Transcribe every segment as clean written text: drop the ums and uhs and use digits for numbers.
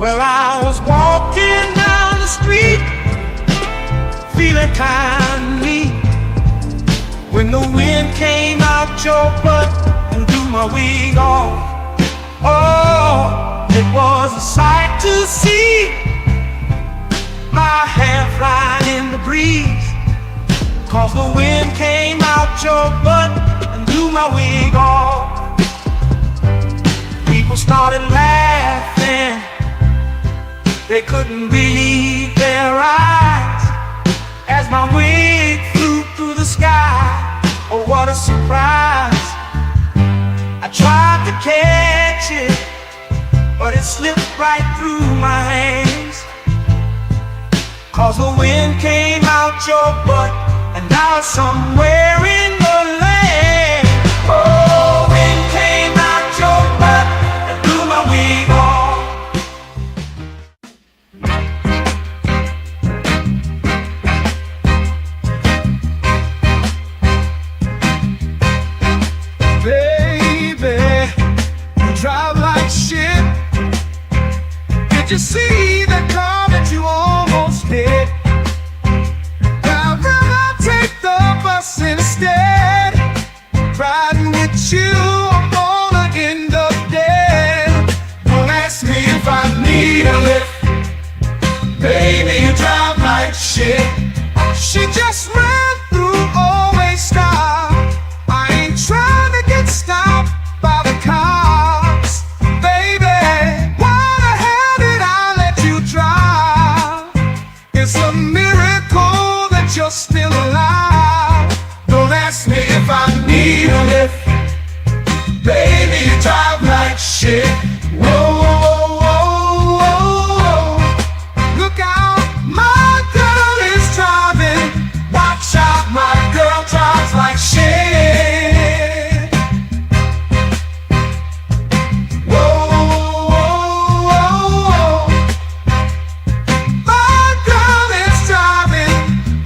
Well, I was walking down the street, feeling kindly, when the wind came out your butt and blew my wig off. Oh, it was a sight to see, my hair flying in the breeze, 'cause the wind came out your butt and blew my wig off. People started laughing, they couldn't believe their eyes, as my wig flew through the sky. Oh, what a surprise. I tried to catch it, but it slipped right through my hands, 'cause the wind came out your butt and now it's somewhere in the land. Oh, wind came out your butt and blew my wig off. Baby, you drive like shit. Did you see that car that you almost hit? I'd rather take the bus instead. Riding with you, I'm gonna end up dead. Don't ask me if I need a lift. Baby, you drive like shit. She just ran through, always stop. I ain't trying to get stopped by the cops. Baby, why the hell did I let you drive? It's a miracle that you're still alive. Don't ask me if I need a lift. Baby, you drive like shit. Whoa, whoa, whoa, whoa, whoa. Look out, my girl is driving. Watch out, my girl drives like shit. Whoa, whoa, whoa, whoa. My girl is driving.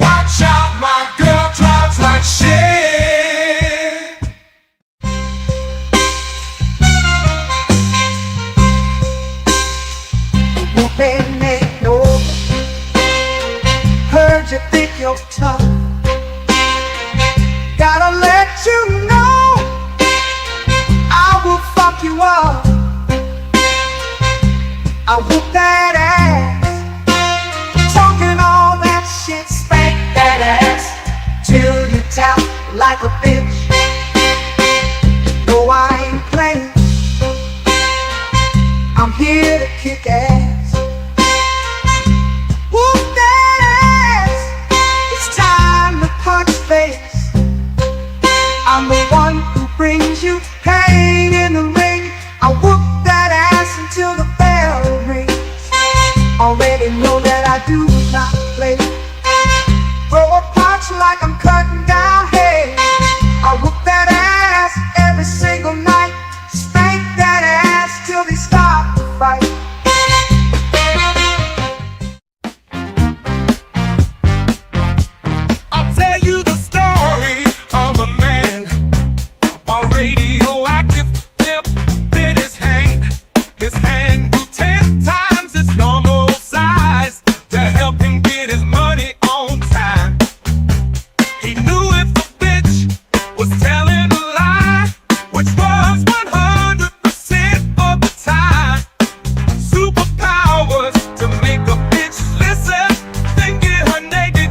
Watch out, my girl drives like shit. No, heard you think you're tough. Gotta let you know, I will fuck you up. I whoop that ass, talking all that shit, spank that ass till you tap like a bitch. No, I ain't playing, I'm here to kick ass. Whoop that ass, it's time to punch face. I'm the one who brings you pain in the ring. I whoop that ass until the bell rings. Already know that I do not play. Throw a punch like I'm cutting down hay. I whoop that ass every single night. Spank that ass till they stop the fight. I'll tell you the story of a man, a radioactive tip in his hand. His hand grew 10 times its normal size to help him get his money on time. He knew if the bitch was telling a lie, which was 100% of the time. Superpowers to make a bitch listen, then get her naked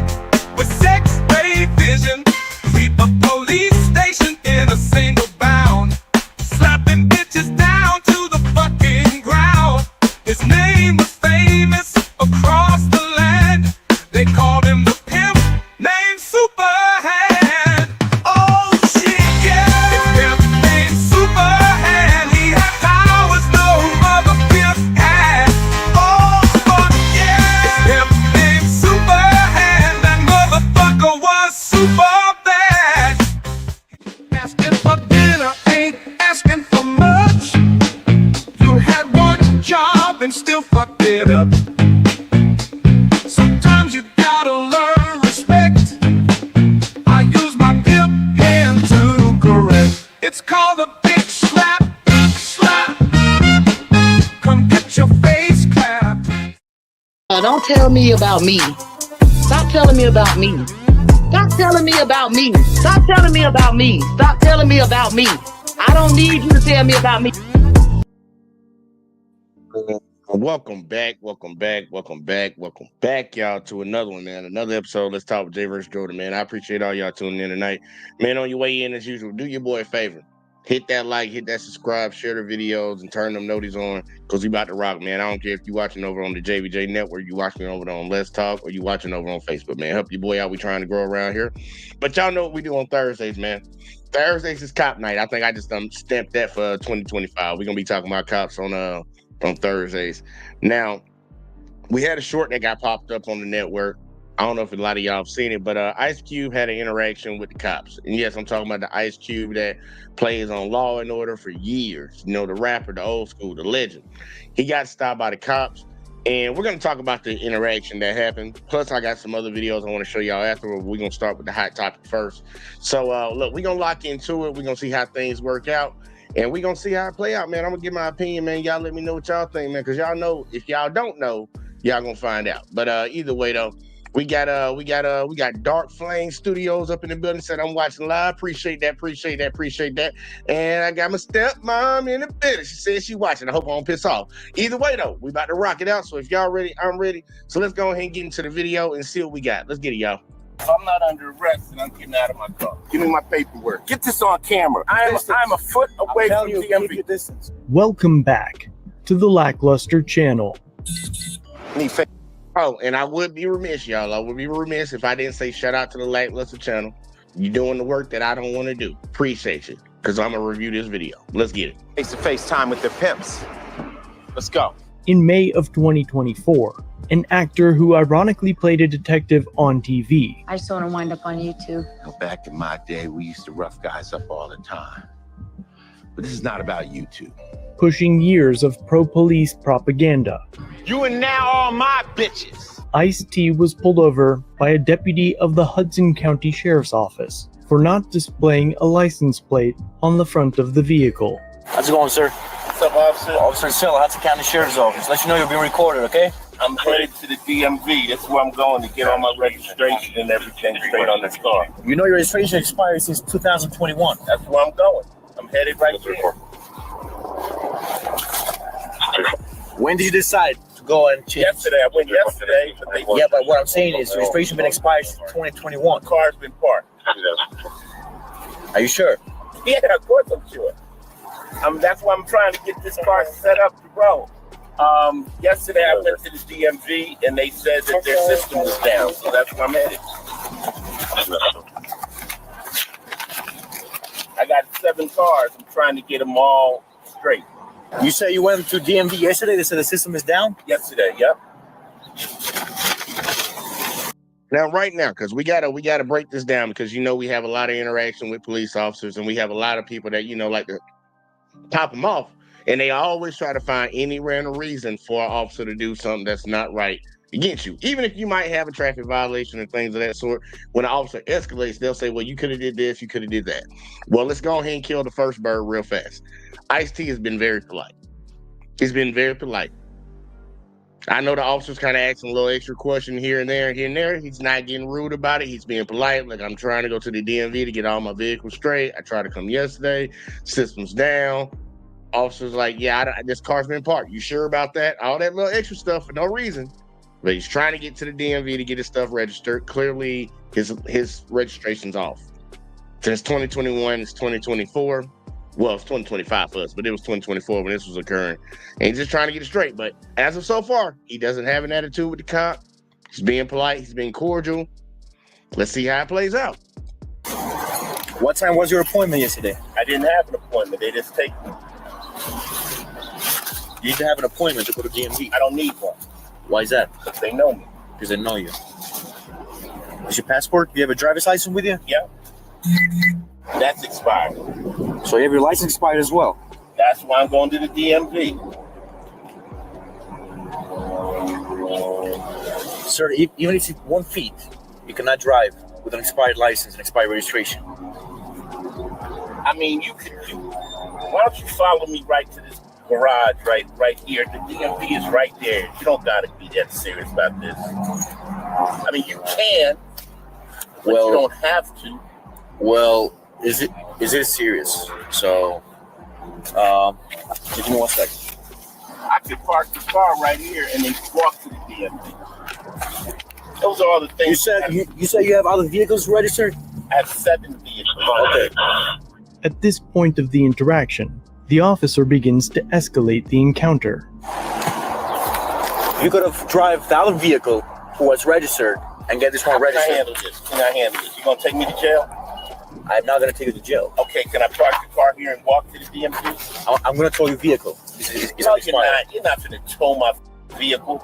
with X-ray vision. Sweep a police station in a single bound, slapping bitches down to the fucking ground. His name was famous across the land. They called him the pimp named Superhand. Oh shit, yeah, his pimp named Superhand. He had powers no other pimp had. Oh fuck yeah, his pimp named Superhand. That motherfucker was super bad. Asking for dinner ain't asking for much. You had one job and still fucked it up. Sometimes you gotta learn respect. I use my pimp hand to correct. It's called a bitch slap, slap. Come get your face clapped. Don't tell me about me. Stop telling me about me. Stop telling me about me. Stop telling me about me. Stop telling me about me. I don't need you to tell me about me. Welcome back, y'all, to another one, man. Another episode. Let's talk with Jay vs. Jordan, man. I appreciate all y'all tuning in tonight. Man, on your way in, as usual, do your boy a favor. Hit that like, hit that subscribe, share the videos, and turn them notices on, because we about to rock, man. I don't care if you're watching over on the JVJ Network, you watching over on Let's Talk, or you watching over on Facebook, man. Help your boy out. We trying to grow around here. But y'all know what we do on Thursdays, man. Thursdays is cop night. I think I just stamped that for 2025. We're going to be talking about cops on Thursdays. Now, we had a short that got popped up on the network. I don't know if a lot of y'all have seen it, but Ice Cube had an interaction with the cops. And yes, I'm talking about the Ice Cube that plays on Law and Order for years. You know, the rapper, the old school, the legend. He got stopped by the cops. And we're going to talk about the interaction that happened. Plus, I got some other videos I want to show y'all afterward. We're going to start with the hot topic first. So, look, we're going to lock into it. We're going to see how things work out. And we're going to see how it play out, man. I'm going to give my opinion, man. Y'all let me know what y'all think, man, because y'all know, if y'all don't know, y'all going to find out. But either way, though, we got Dark Flame Studios up in the building. Said I'm watching live. Appreciate that. And I got my stepmom in the building. She said she watching. I hope I don't piss off. Either way, though, we about to rock it out. So if y'all ready, I'm ready. So let's go ahead and get into the video and see what we got. Let's get it, y'all. If I'm not under arrest and I'm getting out of my car, give me my paperwork. Get this on camera. I'm a foot away from the DMV. Welcome back to the Lackluster channel. Oh, and I would be remiss, y'all. I would be remiss if I didn't say shout out to the Lackluster channel. You're doing the work that I don't want to do. Appreciate you, because I'm going to review this video. Let's get it. Face-to-face time with the pimps. Let's go. In May of 2024, an actor who ironically played a detective on TV. I just don't want to wind up on YouTube. Back in my day, we used to rough guys up all the time. But this is not about YouTube. Pushing years of pro-police propaganda. You are now all my bitches. Ice-T was pulled over by a deputy of the Hudson County Sheriff's Office for not displaying a license plate on the front of the vehicle. How's it going, sir? What's up, officer? Officer Silla, Hudson County Sheriff's Office. Let you know you're being recorded, okay? I'm headed to the DMV. That's where I'm going to get all my registration and everything straight on this car. You know your registration expired since 2021. That's where I'm going. I'm headed right there. When did you decide to go and change? Yesterday. I went yesterday. But Yeah, but what I'm saying is your registration been expired since 2021. the car's been parked. Are you sure? Yeah, of course I'm sure. That's why I'm trying to get this car set up to roll. Yesterday I went to the DMV and they said that their system was down, so that's where I'm headed. I got 7 cars. I'm trying to get them all straight. You say you went to DMV yesterday. They said the system is down. Yesterday, yep. Now, right now, because we gotta break this down, because we have a lot of interaction with police officers, and we have a lot of people that like to pop them off, and they always try to find any random reason for an officer to do something that's not right against you. Even if you might have a traffic violation and things of that sort, when an officer escalates, they'll say, well, you could have did this, you could have did that. Well, let's go ahead and kill the first bird real fast. Ice-T has been very polite. He's been very polite. I know the officer's kind of asking a little extra question here and there. He's not getting rude about it. He's being polite. Like, I'm trying to go to the DMV to get all my vehicles straight. I tried to come yesterday. System's down. Officer's like, yeah, this car's been parked. You sure about that? All that little extra stuff for no reason. But he's trying to get to the DMV to get his stuff registered. Clearly, his registration's off. Since 2021, it's 2024. Well, it's 2025 for us, but it was 2024 when this was occurring. And he's just trying to get it straight. But as of so far, he doesn't have an attitude with the cop. He's being polite. He's being cordial. Let's see how it plays out. What time was your appointment yesterday? I didn't have an appointment. They just take me. You need to have an appointment to go to DMV. I don't need one. Why is that? Because they know me. Because they know you. Is your passport? Do you have a driver's license with you? Yeah. That's expired. So you have your license expired as well? That's why I'm going to the DMV. Sir, even if it's 1 feet, you cannot drive with an expired license and expired registration. I mean, you could do. Why don't you follow me right to this garage right here. The DMV is right there. You don't gotta be that serious about this. I mean, you can, but Well- you don't have to. Well, is it serious? So, give me 1 second. I could park the car right here and then walk to the DMV. Those are all the things. You said you have other vehicles registered? I have 7 vehicles. Okay. At this point of the interaction, the officer begins to escalate the encounter. You could have drive the other vehicle who was registered and get this one How can I registered. handle this? Can I handle this? You gonna take me to jail? I'm not gonna take you to jail. Okay, can I park the car here and walk to the DMV? I'm gonna tow your vehicle. It's No, you're expired. not. You're not gonna tow my vehicle.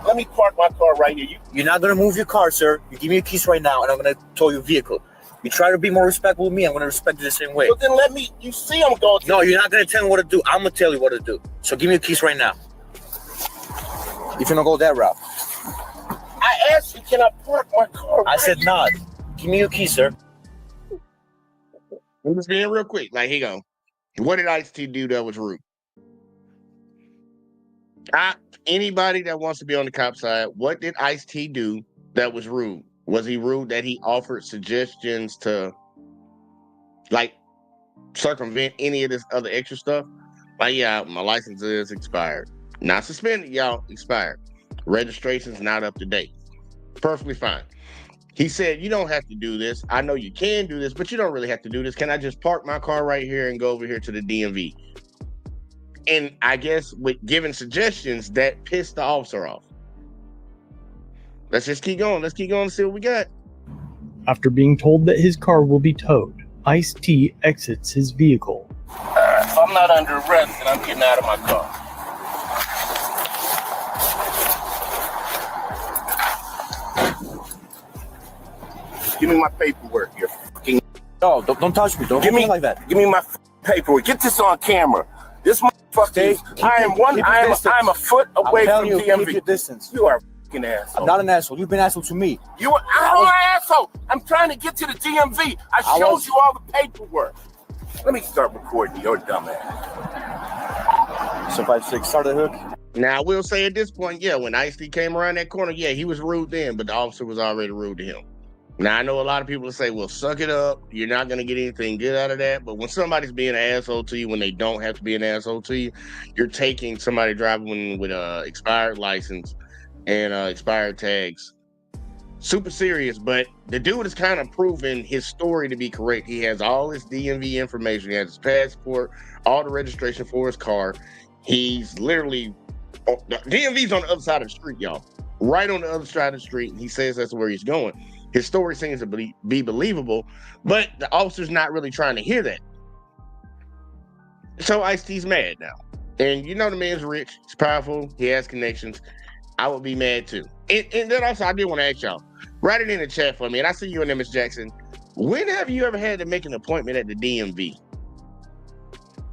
Let me park my car right here. You're not gonna move your car, sir. You give me your keys right now, and I'm gonna tow your vehicle. You try to be more respectful with me, I'm gonna respect you the same way. Well, then let me. You see, I'm going. No, you're not gonna tell me what to do. I'm gonna tell you what to do. So give me your keys right now. If you're gonna go that route. I asked you, can I park my car? I said not. Give me your keys, sir. I'm just being real quick. Like, here you go. What did Ice-T do that was rude? Anybody that wants to be on the cop side, what did Ice-T do that was rude? Was he rude that he offered suggestions to, like, circumvent any of this other extra stuff? Like, yeah, my license is expired. Not suspended, y'all, expired. Registration's not up to date. Perfectly fine. He said, you don't have to do this. I know you can do this, but you don't really have to do this. Can I just park my car right here and go over here to the DMV? And I guess with giving suggestions, that pissed the officer off. Let's just keep going. Let's keep going and see what we got. After being told that his car will be towed, Ice-T exits his vehicle. If I'm not under arrest, then I'm getting out of my car. Give me my paperwork, you fucking. No, don't touch me. Don't Give me like that. Give me my paperwork. Get this on camera. This motherfucker. I'm a foot away from keep DMV. your distance. You are a fucking asshole. I'm not an asshole. You've been an asshole to me. You are I'm an asshole. I'm trying to get to the DMV. I showed you all the paperwork. Let me start recording your dumb ass. So if I start the hook. Now, I will say at this point, yeah, when Ice-T came around that corner, yeah, he was rude then, but the officer was already rude to him. Now, I know a lot of people say, well, suck it up. You're not going to get anything good out of that. But when somebody's being an asshole to you when they don't have to be an asshole to you, you're taking somebody driving with a expired license and expired tags super serious. But the dude is kind of proven his story to be correct. He has all his DMV information. He has his passport, all the registration for his car. He's literally, the DMV's on the other side of the street, y'all. Right on the other side of the street. And he says that's where he's going. His story seems to be believable, but the officer's not really trying to hear that. So Ice-T's mad now. And you know the man's rich, he's powerful, he has connections. I would be mad too. And then also, I did want to ask y'all, write it in the chat for me, and I see you and Miss Jackson. When have you ever had to make an appointment at the DMV?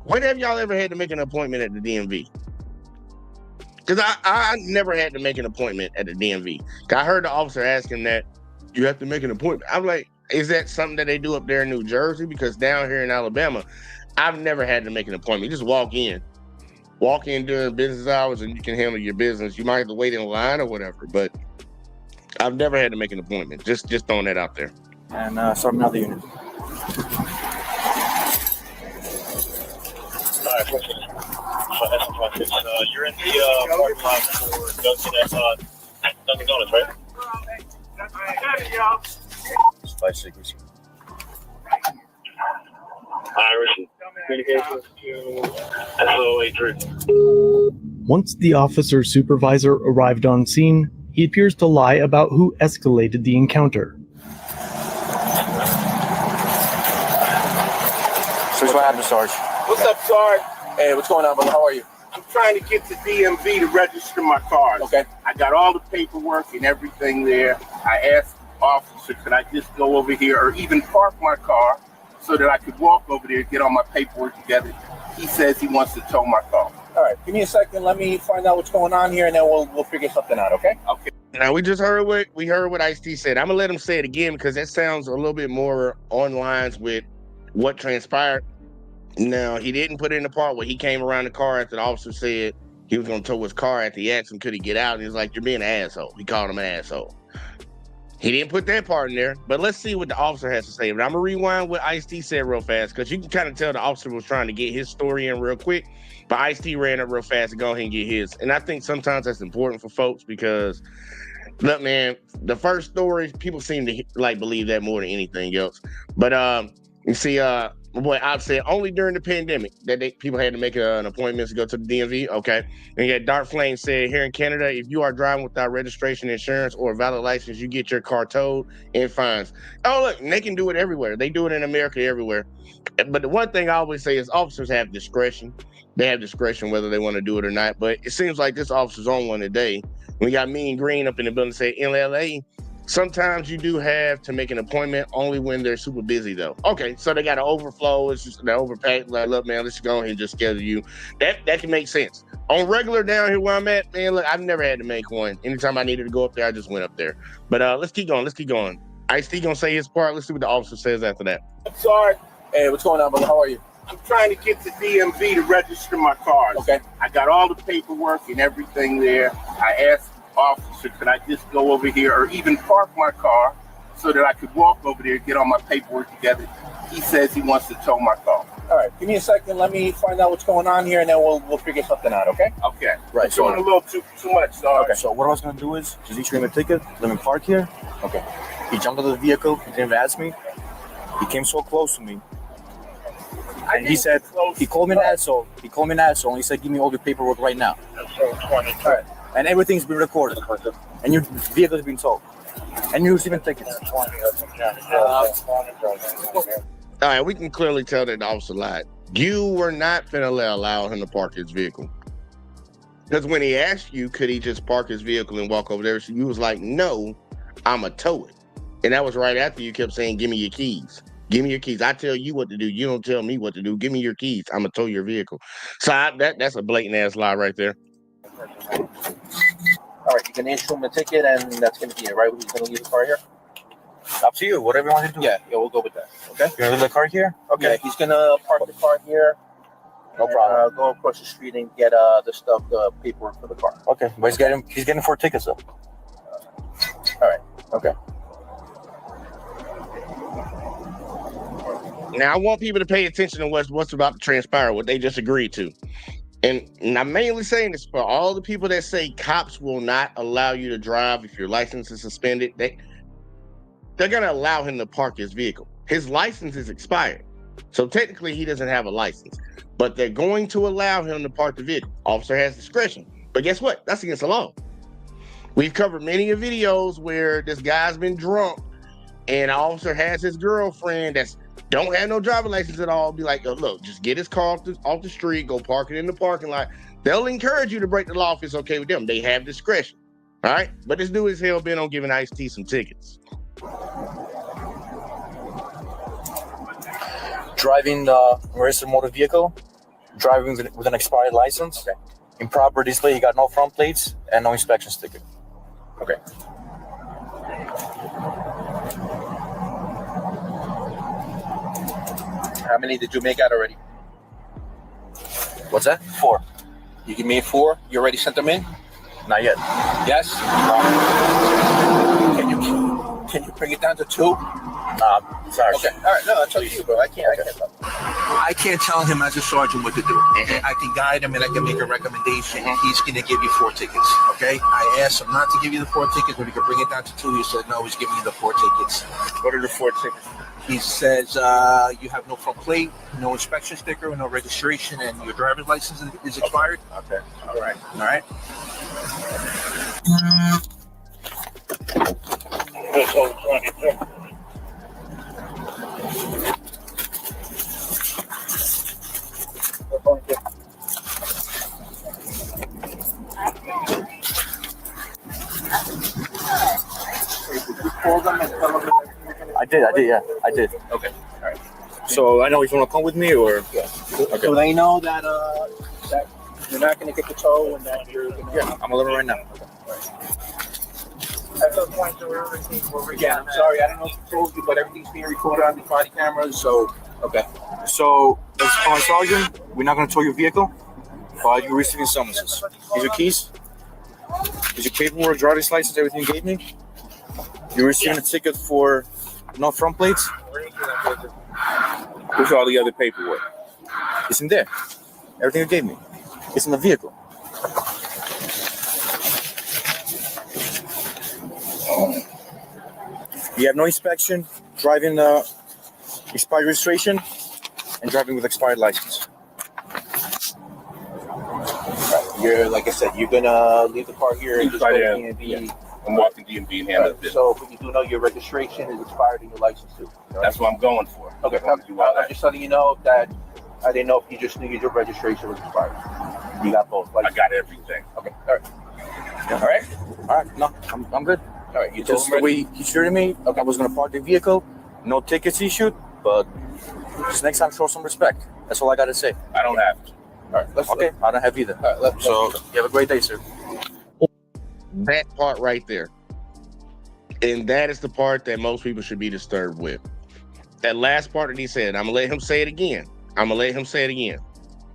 When have y'all ever had to make an appointment at the DMV? Because I never had to make an appointment at the DMV. I heard the officer ask him that, you have to make an appointment. I'm like, is that something that they do up there in New Jersey? Because down here in Alabama, I've never had to make an appointment. You just walk in during business hours and you can handle your business. You might have to wait in line or whatever, but I've never had to make an appointment. Just throwing that out there. And start another unit. You're in the parking lot for Dunkin' Donuts, right? 5 seconds. Irish communications to SO83. Once the officer's supervisor arrived on scene, he appears to lie about who escalated the encounter. So what happened, Sarge? What's up, Sarge? Hey, what's going on, brother? How are you? I'm trying to get to DMV to register my car. Okay. I got all the paperwork and everything there. I asked the officer, could I just go over here or even park my car so that I could walk over there and get all my paperwork together. He says he wants to tow my car. All right, give me a second. Let me find out what's going on here, and then we'll figure something out, okay? Okay. Now we heard what Ice-T said. I'm gonna let him say it again because that sounds a little bit more on lines with what transpired. Now, he didn't put in the part where he came around the car after the officer said he was going to tow his car after he asked him, could he get out? And he's like, you're being an asshole. He called him an asshole. He didn't put that part in there, but let's see what the officer has to say. But I'm going to rewind what Ice-T said real fast, because you can kind of tell the officer was trying to get his story in real quick, but Ice-T ran up real fast to go ahead and get his. And I think sometimes that's important for folks because, look, man, the first story, people seem to like believe that more than anything else. But you see, my boy I've said only during the pandemic that people had to make an appointment to go to the DMV. Okay. And yet Dark Flame said here in Canada, if you are driving without registration, insurance, or a valid license, you get your car towed and fines. Oh, look, and they can do it everywhere. They do it in America everywhere. But the one thing I always say is officers have discretion. They have discretion whether they want to do it or not. But it seems like this officer's on one today. We got Mean Green up in the building say in LA. Sometimes you do have to make an appointment only when they're super busy, though. Okay, so they got an overflow. It's just an overpack. Like, look, man, let's go ahead and just schedule you. That can make sense. On regular down here where I'm at, man, look, I've never had to make one. Anytime I needed to go up there, I just went up there. But let's keep going. Let's keep going. Ice-T gonna say his part. Let's see what the officer says after that. I'm sorry. Hey, what's going on, brother? How are you? I'm trying to get to DMV to register my cars. Okay. I got all the paperwork and everything there. I asked officer, could I just go over here or even park my car so that I could walk over there, get all my paperwork together? He says he wants to tow my car. All right, give me a second. Let me find out what's going on here, and then we'll figure something out, okay? Okay. Right. It's doing a little too much, sorry. Okay, so what I was going to do is just issue him a ticket, let him park here. Okay. He jumped out of the vehicle, he didn't even ask me. He came so close to me. And he said, he called me an asshole. He called me an asshole, and he said, give me all your paperwork right now. All right. And everything's been recorded. And your vehicle has been towed. And you're receiving tickets. All right, we can clearly tell that the officer lied. You were not finna allow him to park his vehicle. Because when he asked you, could he just park his vehicle and walk over there? So you was like, no, I'ma tow it. And that was right after you kept saying, give me your keys. Give me your keys. I tell you what to do. You don't tell me what to do. Give me your keys. I'ma tow your vehicle. So that's a blatant ass lie right there. All right, you can issue him a ticket, and that's going to be it, right? He's going to leave the car here? Up to you, whatever you want to do. Yeah, we'll go with that, okay? You're going to leave the car here? Okay. Yeah, he's going to park the car here. No problem. Go across the street and get the paperwork for the car. Okay, but he's getting 4 tickets, though. All right, okay. Now, I want people to pay attention to what's about to transpire, what they just agreed to. And I'm mainly saying this for all the people that say cops will not allow you to drive if your license is suspended. They're going to allow him to park his vehicle. His license is expired. So technically, he doesn't have a license. But they're going to allow him to park the vehicle. Officer has discretion. But guess what? That's against the law. We've covered many of videos where this guy's been drunk and an officer has his girlfriend that's don't have no driver license at all, be like, oh, look, just get his car off the street, go park it in the parking lot. They'll encourage you to break the law if it's okay with them. They have discretion. All right? But this dude is hell bent on giving Ice-T some tickets. Driving a registered motor vehicle, driving with an expired license, okay. Improper display, he got no front plates and no inspection sticker. Okay. How many did you make out already? What's that? 4. You give me 4? You already sent them in? Not yet. Yes? Can you bring it down to 2? Sorry. Okay. All right. No, that's up to you, bro. I can't tell him as a sergeant what to do. Mm-hmm. I can guide him and I can make a recommendation. Mm-hmm. He's going to give you 4 tickets. Okay. I asked him not to give you the 4 tickets, but he could bring it down to 2. He said no. He's giving you the 4 tickets. What are the 4 tickets? He says you have no front plate, no inspection sticker, no registration, and your driver's license is expired. Okay. All right. All right. I did. Okay. All right. So I know if you want to come with me or yeah. Okay. So they know that that you're not going to get the tow and that you're going to... Yeah, I'm a little right now. Okay. At some point, yeah, I'm sorry. I don't know if I told you, but everything's being recorded on the body cameras. So, okay. So as a sergeant, we're not going to tow your vehicle, but you're receiving summonses. Here's your keys. Here's your paperwork, driver's license, everything you gave me. You're receiving a ticket for no front plates. Where's all the other paperwork? It's in there. Everything you gave me. It's in the vehicle. You have no inspection, driving expired registration, and driving with expired license. You're, like I said, you're gonna leave the car here and just go to DMV. I'm walking DMV and handle this. So, but you do know your registration is expired and your license too. Right? That's what I'm going for. Okay. I'm just letting you know that I didn't know if you just knew your registration was expired. You got both. I got everything. Okay. All right. All right. All right. No, I'm good. All right. You told Just him the way he treated me. Okay. I was gonna park the vehicle. No tickets issued, but just next time show some respect. That's all I gotta say. I don't have to. All right. Okay. I don't have either. All right. So you have a great day, sir. That part right there. And that is the part that most people should be disturbed with. That last part that he said, I'm gonna let him say it again.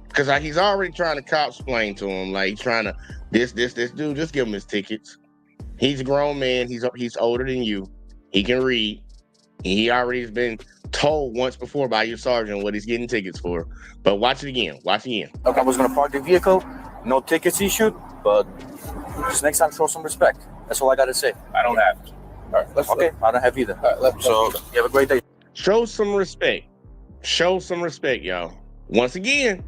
Because he's already trying to cop explain to him, like he's trying to this dude, just give him his tickets. He's a grown man, he's older than you, he can read. He already has been told once before by your sergeant what he's getting tickets for. But watch it again. Okay, I was gonna park the vehicle, no tickets issued, but just next time show some respect. That's all I gotta say. I don't have to. All right. Okay. I don't have either. All right. So you have a great day. Show some respect. Y'all. Once again,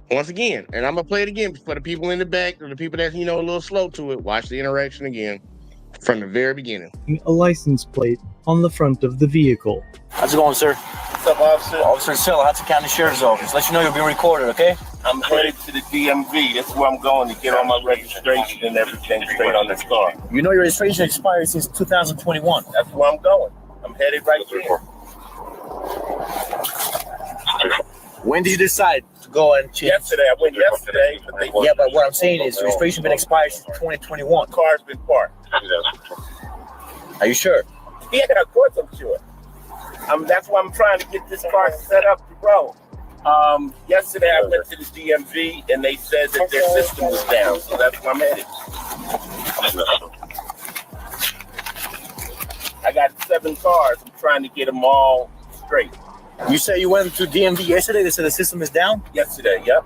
and I'm gonna play it again for the people in the back or the people that's a little slow to it. Watch the interaction again from the very beginning. A license plate on the front of the vehicle. How's it going, sir? What's up, officer? Officer Sill, Hudson County Sheriff's Office. Let you know you're being recorded, okay? I'm headed to the DMV. That's where I'm going to get all my registration and everything straight on this car. You know your registration expired since 2021. That's where I'm going. I'm headed right here. When did you decide to go and change? Yesterday. I went yesterday. But Yeah, but what I'm saying is registration been expired since 2021. the car's been parked. Are you sure? Yeah, of course I'm sure. That's why I'm trying to get this car set up to roll. Yesterday I went to the DMV and they said that their system was down, so that's where I'm headed. I got 7 cars. I'm trying to get them all straight. You say you went to DMV yesterday. They said the system is down. Yesterday, yep.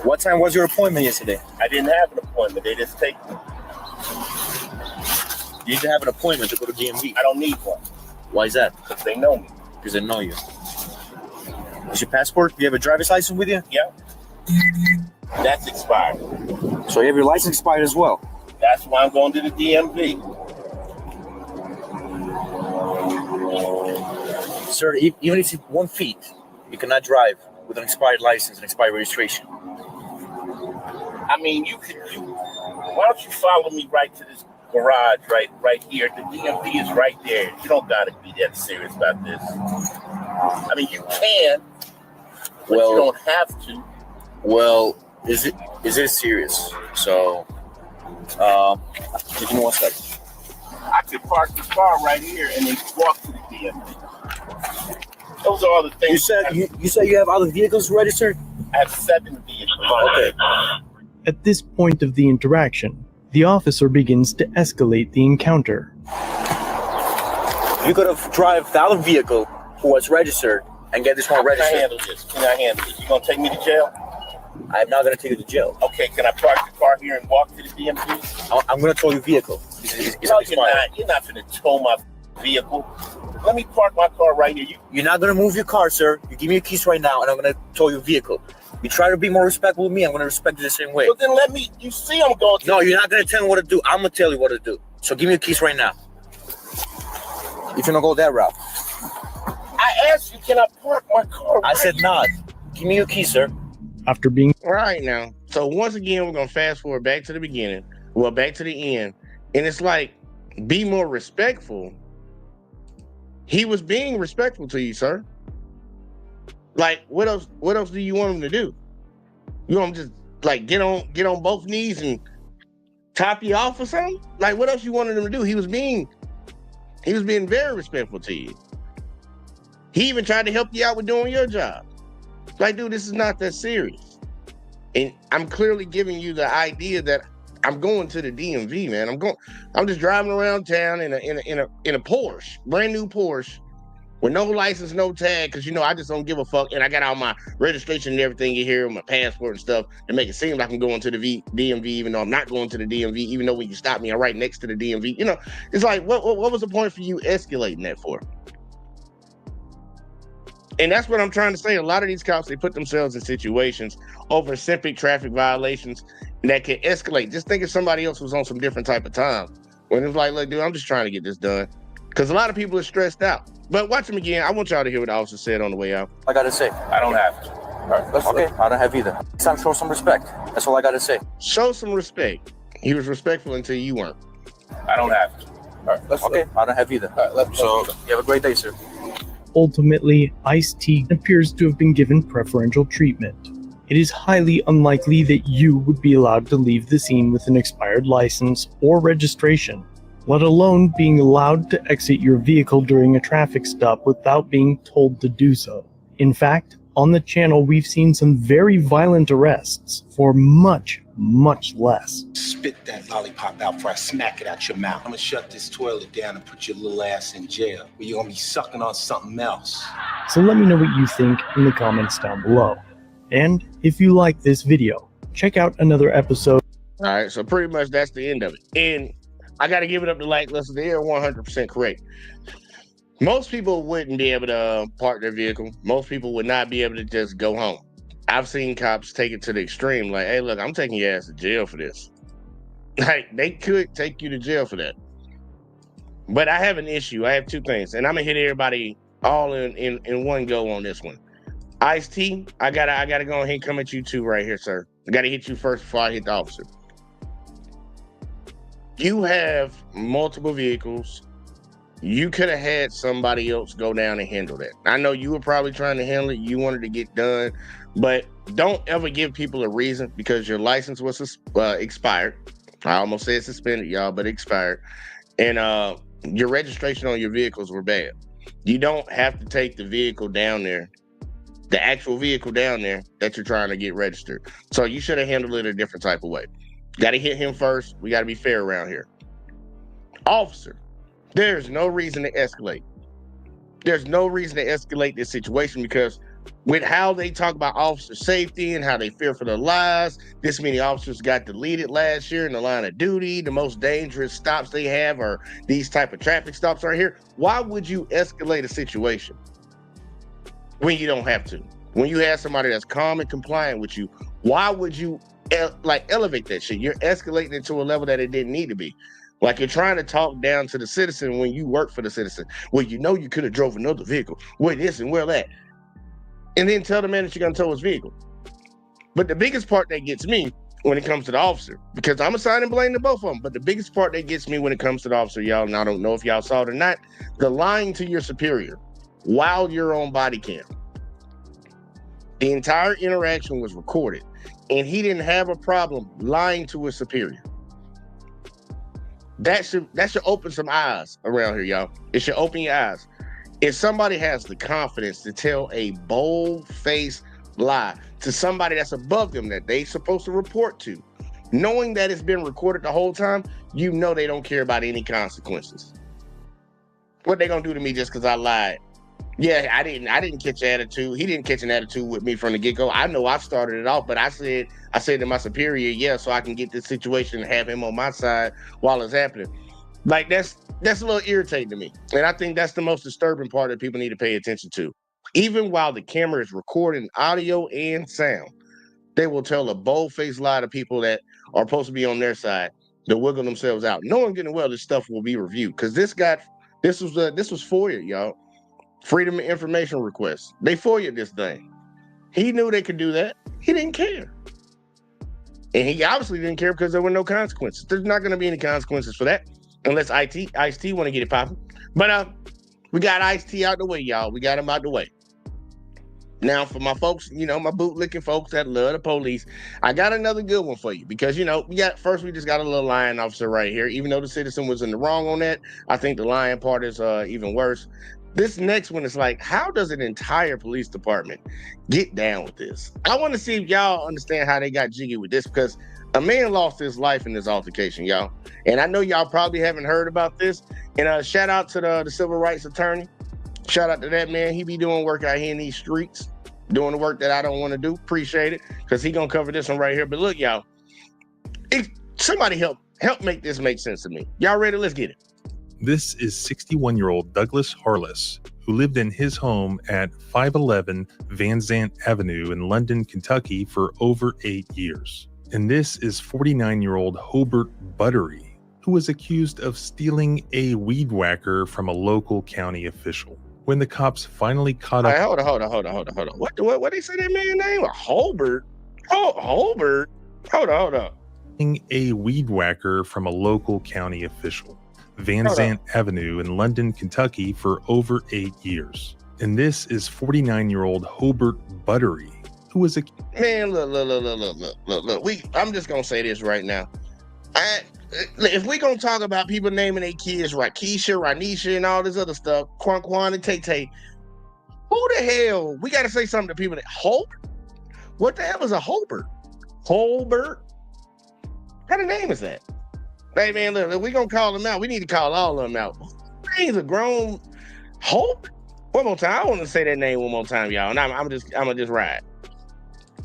What time was your appointment yesterday? I didn't have an appointment. They just take me. You need to have an appointment to go to DMV. I don't need one Why is that? because they know me. Because they know you. Is your passport? Do you have a driver's license with you? Yeah. That's expired. So you have your license expired as well. That's why I'm going to the DMV. Sir, even if it's 1 feet, you cannot drive with an expired license and expired registration. I mean, why don't you follow me right to this garage right here? The DMV is right there. You don't got to be that serious about this. I mean, you can, but you don't have to. Well, is it serious? So, give me 1 second. I could park the car right here and then walk to the DMV. Those are all the things. You said you have other vehicles registered? I have 7 vehicles. Okay. At this point of the interaction, the officer begins to escalate the encounter. You could have drive the other vehicle who was registered and get this one Can I registered. handle this? Can I handle this? You gonna take me to jail? I'm not going to take you to jail. Okay, can I park the car here and walk to the DMV? I'm going to tow your vehicle. It's No, expired. you're not. You're not gonna tow my vehicle. Let me park my car right here. You're not going to move your car, sir. You give me your keys right now, and I'm going to tow your vehicle. You try to be more respectful with me, I'm going to respect you the same way. So then let me. You see, I'm going to. No, you're not going to tell me what to do. I'm going to tell you what to do. So give me your keys right now. If you're going to go that route. I asked you, can I park my car? I said not. Give me your keys, sir. After being All right now. So once again, we're gonna fast forward back to the beginning. Well, back to the end. And it's like, be more respectful. He was being respectful to you, sir. Like, what else do you want him to do? You want him to just like get on both knees and top you off or something? Like, what else you wanted him to do? He was being very respectful to you. He even tried to help you out with doing your job. Like, dude, this is not that serious. And I'm clearly giving you the idea that I'm going to the DMV, man. I'm just driving around town in a Porsche, brand new Porsche, with no license, no tag, because I just don't give a fuck. And I got all my registration and everything in here, my passport and stuff, to make it seem like I'm going to the DMV, even though I'm not going to the DMV, even though when you stop me, I'm right next to the DMV. It's like, what was the point for you escalating that for? And that's what I'm trying to say. A lot of these cops, they put themselves in situations over simple traffic violations that can escalate. Just think if somebody else was on some different type of time. When it's like, look, dude, I'm just trying to get this done. Because a lot of people are stressed out. But watch them again. I want y'all to hear what the officer said on the way out. I gotta say, I don't have to. All right, that's okay. I don't have either. Next time, show some respect. That's all I gotta say. Show some respect. He was respectful until you weren't. I don't have to. All right, let's okay. I don't have either. All right, so you have a great day, sir. Ultimately, Ice-T appears to have been given preferential treatment. It is highly unlikely that you would be allowed to leave the scene with an expired license or registration, let alone being allowed to exit your vehicle during a traffic stop without being told to do so. In fact, on the channel we've seen some very violent arrests for much, much less. Spit that lollipop out before I smack it out your mouth. I'm gonna shut this toilet down and put your little ass in jail, where you're gonna be sucking on something else. So let me know what you think in the comments down below. And if you like this video, check out another episode. All right, so pretty much that's the end of it. And I got to give it up to Listen, they're 100% correct. Most people wouldn't be able to park their vehicle. Most people would not be able to just go home. I've seen cops take it to the extreme. Like, hey, look, I'm taking your ass to jail for this. Like, they could take you to jail for that. But I have an issue. I have two things. And I'm going to hit everybody all in one go on this one. Ice-T, I gotta go ahead and come at you too right here, sir. I got to hit you first before I hit the officer. You have multiple vehicles. You could have had somebody else go down and handle that. I know you were probably trying to handle it. You wanted to get done, but don't ever give people a reason because your license was expired. I almost said suspended, y'all, but expired. And your registration on your vehicles were bad. You don't have to take the vehicle down there, the actual vehicle down there that you're trying to get registered. So you should have handled it a different type of way. Got to hit him first. We got to be fair around here. Officer, there's no reason to escalate. There's no reason to escalate this situation because with how they talk about officer safety and how they fear for their lives, this many officers got deleted last year in the line of duty. The most dangerous stops they have are these type of traffic stops right here. Why would you escalate a situation when you don't have to? When you have somebody that's calm and compliant with you, why would you elevate that shit? You're escalating it to a level that it didn't need to be. Like you're trying to talk down to the citizen when you work for the citizen. Well, you could have drove another vehicle. Where this and where that. And then tell the man that you're going to tow his vehicle. But the biggest part that gets me when it comes to the officer, because I'm assigning blame to both of them, but the biggest part that gets me when it comes to the officer, y'all, and I don't know if y'all saw it or not, the lying to your superior while you're on body cam. The entire interaction was recorded, and he didn't have a problem lying to his superior. That should open some eyes around here, y'all. It should open your eyes. If somebody has the confidence to tell a bold-faced lie to somebody that's above them that they supposed to report to, knowing that it's been recorded the whole time, you know they don't care about any consequences. What they gonna do to me just because I lied? Yeah, I didn't catch an attitude. He didn't catch an attitude with me from the get-go. I know I started it off, but I said to my superior, yeah, so I can get this situation and have him on my side while it's happening. Like that's a little irritating to me. And I think that's the most disturbing part that people need to pay attention to. Even while the camera is recording audio and sound, they will tell a bold-faced lie to people that are supposed to be on their side to wiggle themselves out. Knowing good and well this stuff will be reviewed. Because this was FOIA, y'all. Freedom of Information request. They FOIA'd this thing. He knew they could do that. He didn't care. And he obviously didn't care because there were no consequences. There's not going to be any consequences for that unless Ice-T want to get it popping. But we got Ice-T out the way, y'all. We got him out the way. Now, for my folks, my bootlicking folks that love the police, I got another good one for you because, we just got a little lying officer right here. Even though the citizen was in the wrong on that, I think the lying part is even worse. this next one is like, how does an entire police department get down with this? I want to see if y'all understand how they got jiggy with this, because a man lost his life in this altercation, y'all. And I know y'all probably haven't heard about this. And shout out to the civil rights attorney. Shout out to that man. He be doing work out here in these streets, doing the work that I don't want to do. Appreciate it, because he gonna cover this one right here. But look, y'all, somebody help make this make sense to me. Y'all ready? Let's get it. This is 61-year-old Douglas Harless, who lived in his home at 511 Van Zant Avenue in London, Kentucky for over 8 years. And this is 49-year-old Hobart Buttery, who was accused of stealing a weed whacker from a local county official. When the cops finally caught up... Hold on. What they say that man's name? Hobart? Oh, Hobart? Hold on. A weed whacker from a local county official. Van Zant Avenue in London, Kentucky for over 8 years. And this is 49-year-old Hobart Buttery, who was a... Man, look. I'm just going to say this right now. If we're going to talk about people naming their kids Rakisha, Ranisha, and all this other stuff, Quan and Tay, who the hell? We got to say something to people that... Hobart? What the hell is a Hobart? Hobart? What kind of name is that? Hey, man, look, if we're going to call them out, we need to call all of them out. He's a grown Hope? One more time. I want to say that name one more time, y'all. And I'm going to just ride.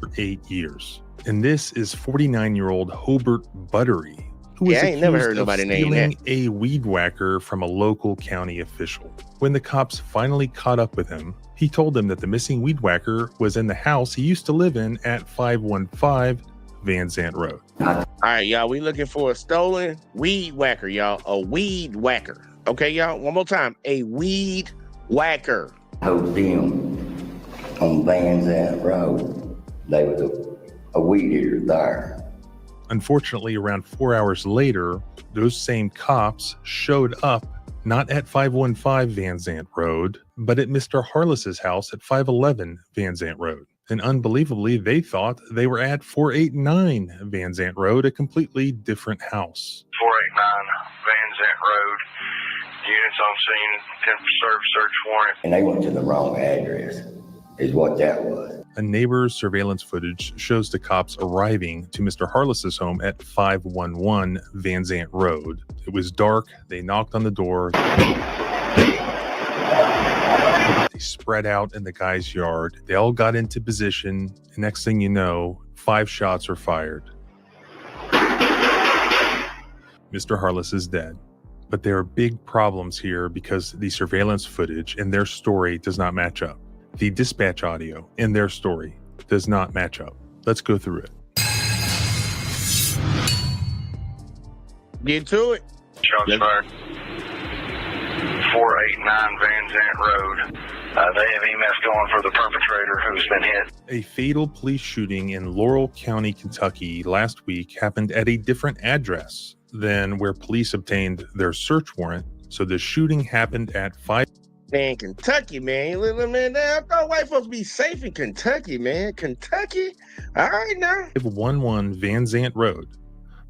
For 8 years. And this is 49-year-old Hobart Buttery, who was I ain't never heard accused of nobody name stealing that. a weed whacker from a local county official. When the cops finally caught up with him, he told them that the missing weed whacker was in the house he used to live in at 515 Van Zant Road. All right, y'all, we looking for a stolen weed whacker, y'all. A weed whacker. Okay, y'all, one more time. A weed whacker. Hold them on Van Zant Road. They was a weed eater there. Unfortunately, around 4 hours later, those same cops showed up not at 515 Van Zant Road, but at Mr. Harless's house at 511 Van Zant Road. And unbelievably, they thought they were at 489 Van Zant Road, a completely different house. 489 Van Zant Road. Units on scene, 10 serve search warrant. And they went to the wrong address, is what that was. A neighbor's surveillance footage shows the cops arriving to Mr. Harless's home at 511 Van Zant Road. It was dark. They knocked on the door. They spread out in the guy's yard. They all got into position. And next thing you know, 5 shots are fired. Mr. Harless is dead. But there are big problems here because the surveillance footage and their story does not match up. The dispatch audio in their story does not match up. Let's go through it. Get to it. Shots fired. 489 Van Zant Road. They have EMS going for the perpetrator who's been hit. A fatal police shooting in Laurel County, Kentucky last week happened at a different address than where police obtained their search warrant. So the shooting happened at 5... Man, Kentucky, man. Man, I thought white folks be safe in Kentucky, man. Kentucky? All right, now. 511 Van Zant Road.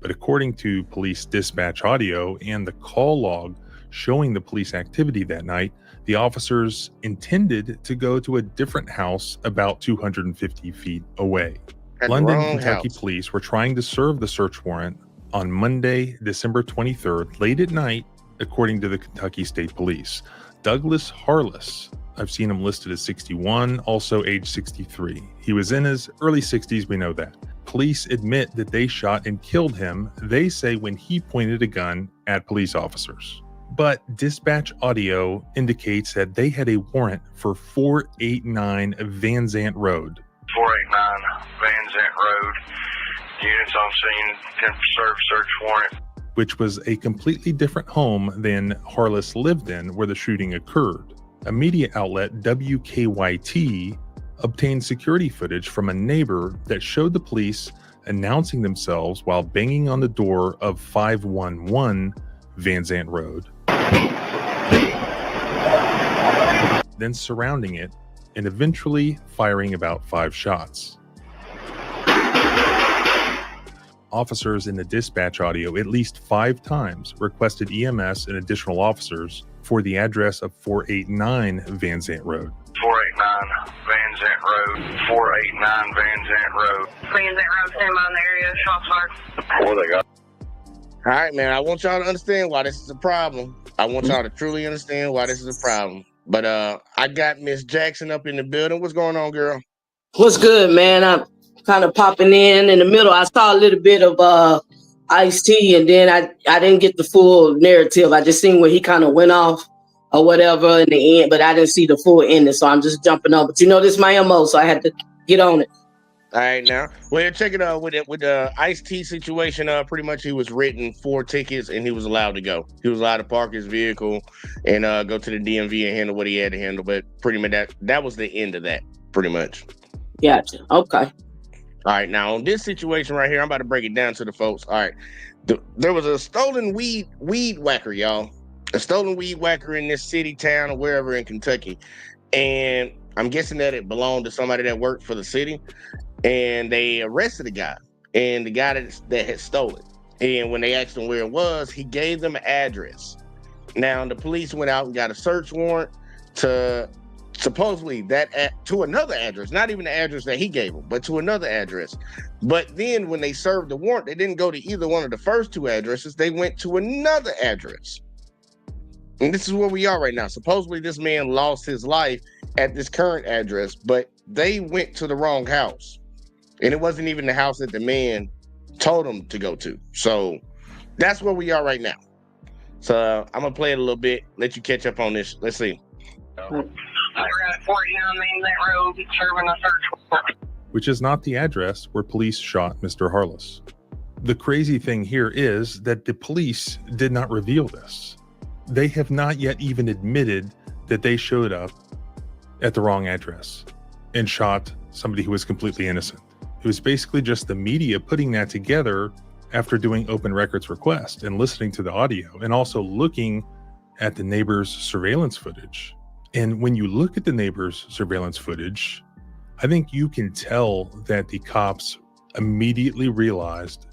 But according to police dispatch audio and the call log showing the police activity that night, the officers intended to go to a different house about 250 feet away. London, Kentucky police were trying to serve the search warrant on Monday, December 23rd, late at night, according to the Kentucky State Police. Douglas Harless, I've seen him listed as 61, also age 63. He was in his early 60s, we know that. Police admit that they shot and killed him, they say, when he pointed a gun at police officers. But dispatch audio indicates that they had a warrant for 489 Van Zant Road. 489 Van Zant Road. Units on scene, 10 serve search warrant. Which was a completely different home than Harless lived in where the shooting occurred. A media outlet, WKYT, obtained security footage from a neighbor that showed the police announcing themselves while banging on the door of 511 Van Zant Road, then surrounding it and eventually firing about 5 shots. Officers in the dispatch audio at least 5 times requested EMS and additional officers for the address of 489 Van Zant Road. 489 Van Zant Road. 489 Van Zant Road. Van Zant Road, stand by in the area. Shots fired. What they got? All right, man. I want y'all to understand why this is a problem. I want y'all to truly understand why this is a problem. But I got Miss Jackson up in the building. What's going on, girl? What's good, man? I'm kind of popping in the middle. I saw a little bit of Ice-T, and then I didn't get the full narrative. I just seen where he kind of went off or whatever in the end, but I didn't see the full ending, so I'm just jumping on. But this is my MO, so I had to get on it. All right, now. Well, check it out with the Ice-T situation. Pretty much he was written 4 tickets and he was allowed to go. He was allowed to park his vehicle and go to the DMV and handle what he had to handle. But pretty much that was the end of that, pretty much. Gotcha. Okay. All right, now on this situation right here, I'm about to break it down to the folks. All right, there was a stolen weed whacker, y'all. A stolen weed whacker in this city, town, or wherever in Kentucky. And I'm guessing that it belonged to somebody that worked for the city. And they arrested the guy, and the guy that had stolen. And when they asked him where it was, he gave them an address. Now the police went out and got a search warrant to supposedly to another address, not even the address that he gave them, but to another address. But then when they served the warrant, they didn't go to either one of the first 2 addresses. They went to another address. And this is where we are right now. Supposedly this man lost his life at this current address, but they went to the wrong house. And it wasn't even the house that the man told them to go to. So that's where we are right now. So I'm going to play it a little bit, let you catch up on this. Let's see. We're at 49 Van Zant Road, serving a search warrant. Which is not the address where police shot Mr. Harless. The crazy thing here is that the police did not reveal this. They have not yet even admitted that they showed up at the wrong address and shot somebody who was completely innocent. It was basically just the media putting that together after doing open records request and listening to the audio and also looking at the neighbor's surveillance footage. And when you look at the neighbor's surveillance footage, I think you can tell that the cops immediately realized,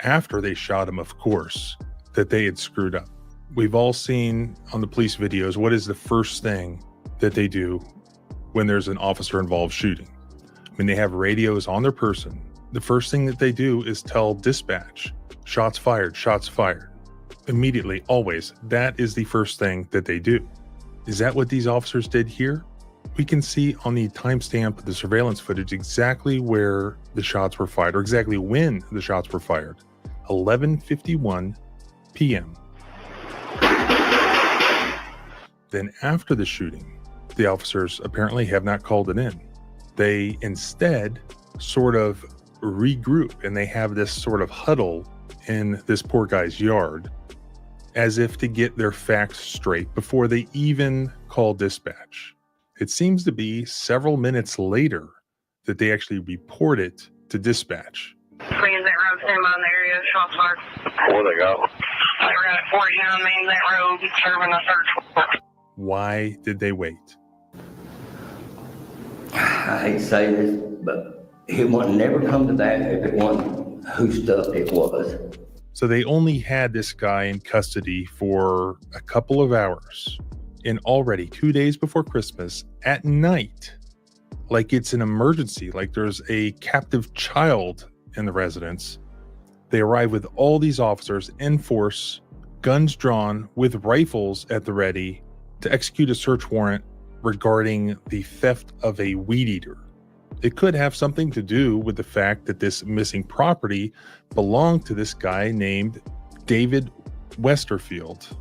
after they shot him, of course, that they had screwed up. We've all seen on the police videos, what is the first thing that they do when there's an officer-involved shooting? When they have radios on their person, the first thing that they do is tell dispatch, shots fired, shots fired. Immediately, always, that is the first thing that they do. Is that what these officers did here? We can see on the timestamp of the surveillance footage exactly where the shots were fired, or exactly when the shots were fired. 11:51 p.m. Then after the shooting, the officers apparently have not called it in. They instead sort of regroup and they have this sort of huddle in this poor guy's yard as if to get their facts straight before they even call dispatch. It seems to be several minutes later that they actually report it to dispatch. Van Zant Road, stand by in the area. Shots fired. What they got? We're at 49 Van Zant Road, serving a search warrant. Why did they wait? I hate to say this, but it would never come to that if it wasn't whose stuff it was. So they only had this guy in custody for a couple of hours, and already 2 days before Christmas at night, like it's an emergency, like there's a captive child in the residence. They arrive with all these officers in force, guns drawn, with rifles at the ready to execute a search warrant regarding the theft of a weed eater. It could have something to do with the fact that this missing property belonged to this guy named David Westerfield.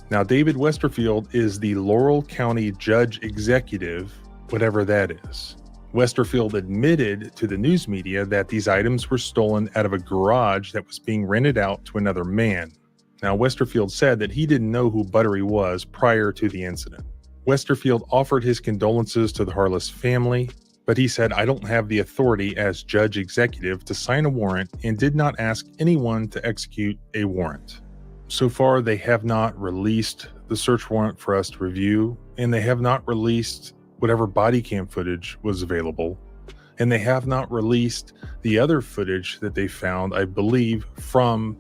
Now, David Westerfield is the Laurel County Judge Executive, whatever that is. Westerfield admitted to the news media that these items were stolen out of a garage that was being rented out to another man. Now, Westerfield said that he didn't know who Buttery was prior to the incident. Westerfield offered his condolences to the Harless family, but he said, "I don't have the authority as judge executive to sign a warrant and did not ask anyone to execute a warrant." So far, they have not released the search warrant for us to review, and they have not released whatever body cam footage was available, and they have not released the other footage that they found, I believe, from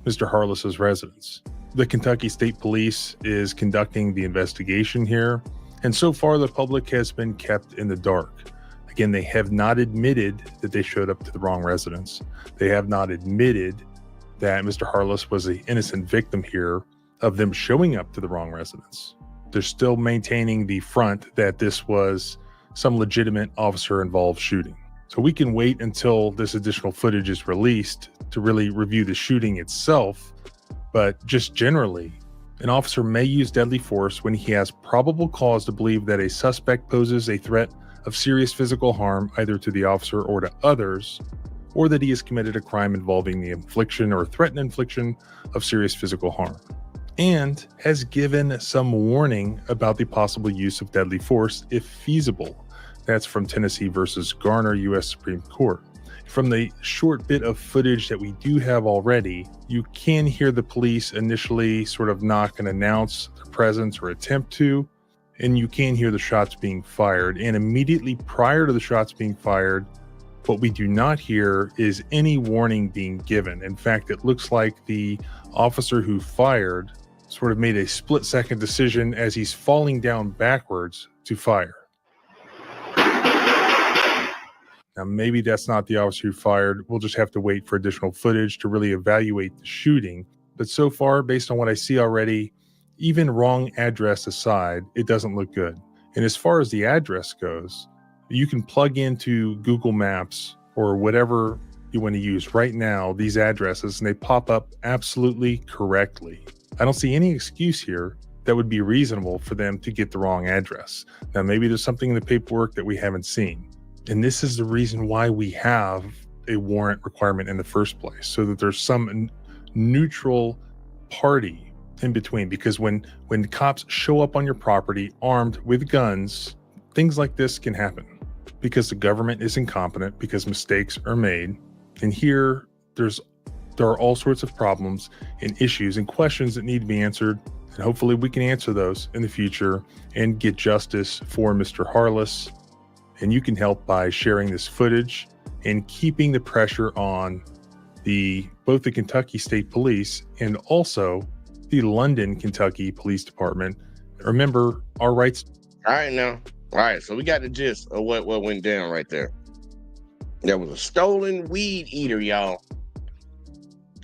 Mr. Harless's residence. The Kentucky State Police is conducting the investigation here, and so far the public has been kept in the dark. Again, they have not admitted that they showed up to the wrong residence. They have not admitted that Mr. Harless was an innocent victim here of them showing up to the wrong residence. They're still maintaining the front that this was some legitimate officer-involved shooting. So we can wait until this additional footage is released to really review the shooting itself. But just generally, an officer may use deadly force when he has probable cause to believe that a suspect poses a threat of serious physical harm either to the officer or to others, or that he has committed a crime involving the infliction or threatened infliction of serious physical harm, and has given some warning about the possible use of deadly force if feasible. That's from Tennessee versus Garner, U.S. Supreme Court. From the short bit of footage that we do have already, you can hear the police initially sort of knock and announce their presence or attempt to, and you can hear the shots being fired. And immediately prior to the shots being fired, what we do not hear is any warning being given. In fact, it looks like the officer who fired sort of made a split-second decision as he's falling down backwards to fire. Now, maybe that's not the officer who fired. We'll just have to wait for additional footage to really evaluate the shooting. But so far, based on what I see already, even wrong address aside, it doesn't look good. And as far as the address goes, you can plug into Google Maps or whatever you want to use right now, these addresses, and they pop up absolutely correctly. I don't see any excuse here that would be reasonable for them to get the wrong address. Now, maybe there's something in the paperwork that we haven't seen. And this is the reason why we have a warrant requirement in the first place, so that there's some neutral party in between. Because when cops show up on your property armed with guns, things like this can happen because the government is incompetent, because mistakes are made. And here, there are all sorts of problems and issues and questions that need to be answered. And hopefully we can answer those in the future and get justice for Mr. Harless. And you can help by sharing this footage and keeping the pressure on both the Kentucky State Police and also the London, Kentucky Police Department. Remember, our rights. All right, now. All right, so we got the gist of what went down right there. There was a stolen weed eater, y'all.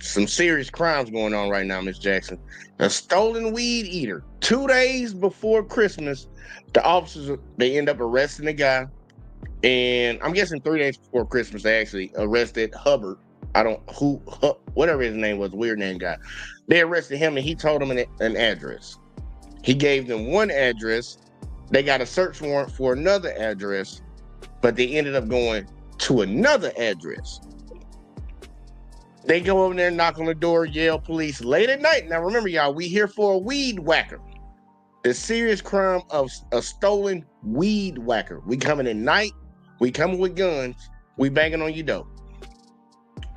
Some serious crimes going on right now, Miss Jackson. A stolen weed eater. 2 days before Christmas, the officers, they end up arresting the guy. And I'm guessing 3 days before Christmas, they actually arrested Hubbard. Whatever his name was, weird name guy. They arrested him and he told them an address. He gave them one address. They got a search warrant for another address, but they ended up going to another address. They go over there, knock on the door, yell police late at night. Now remember, y'all, we here for a weed whacker. The serious crime of a stolen weed whacker. We coming at night. We coming with guns. We banging on your door.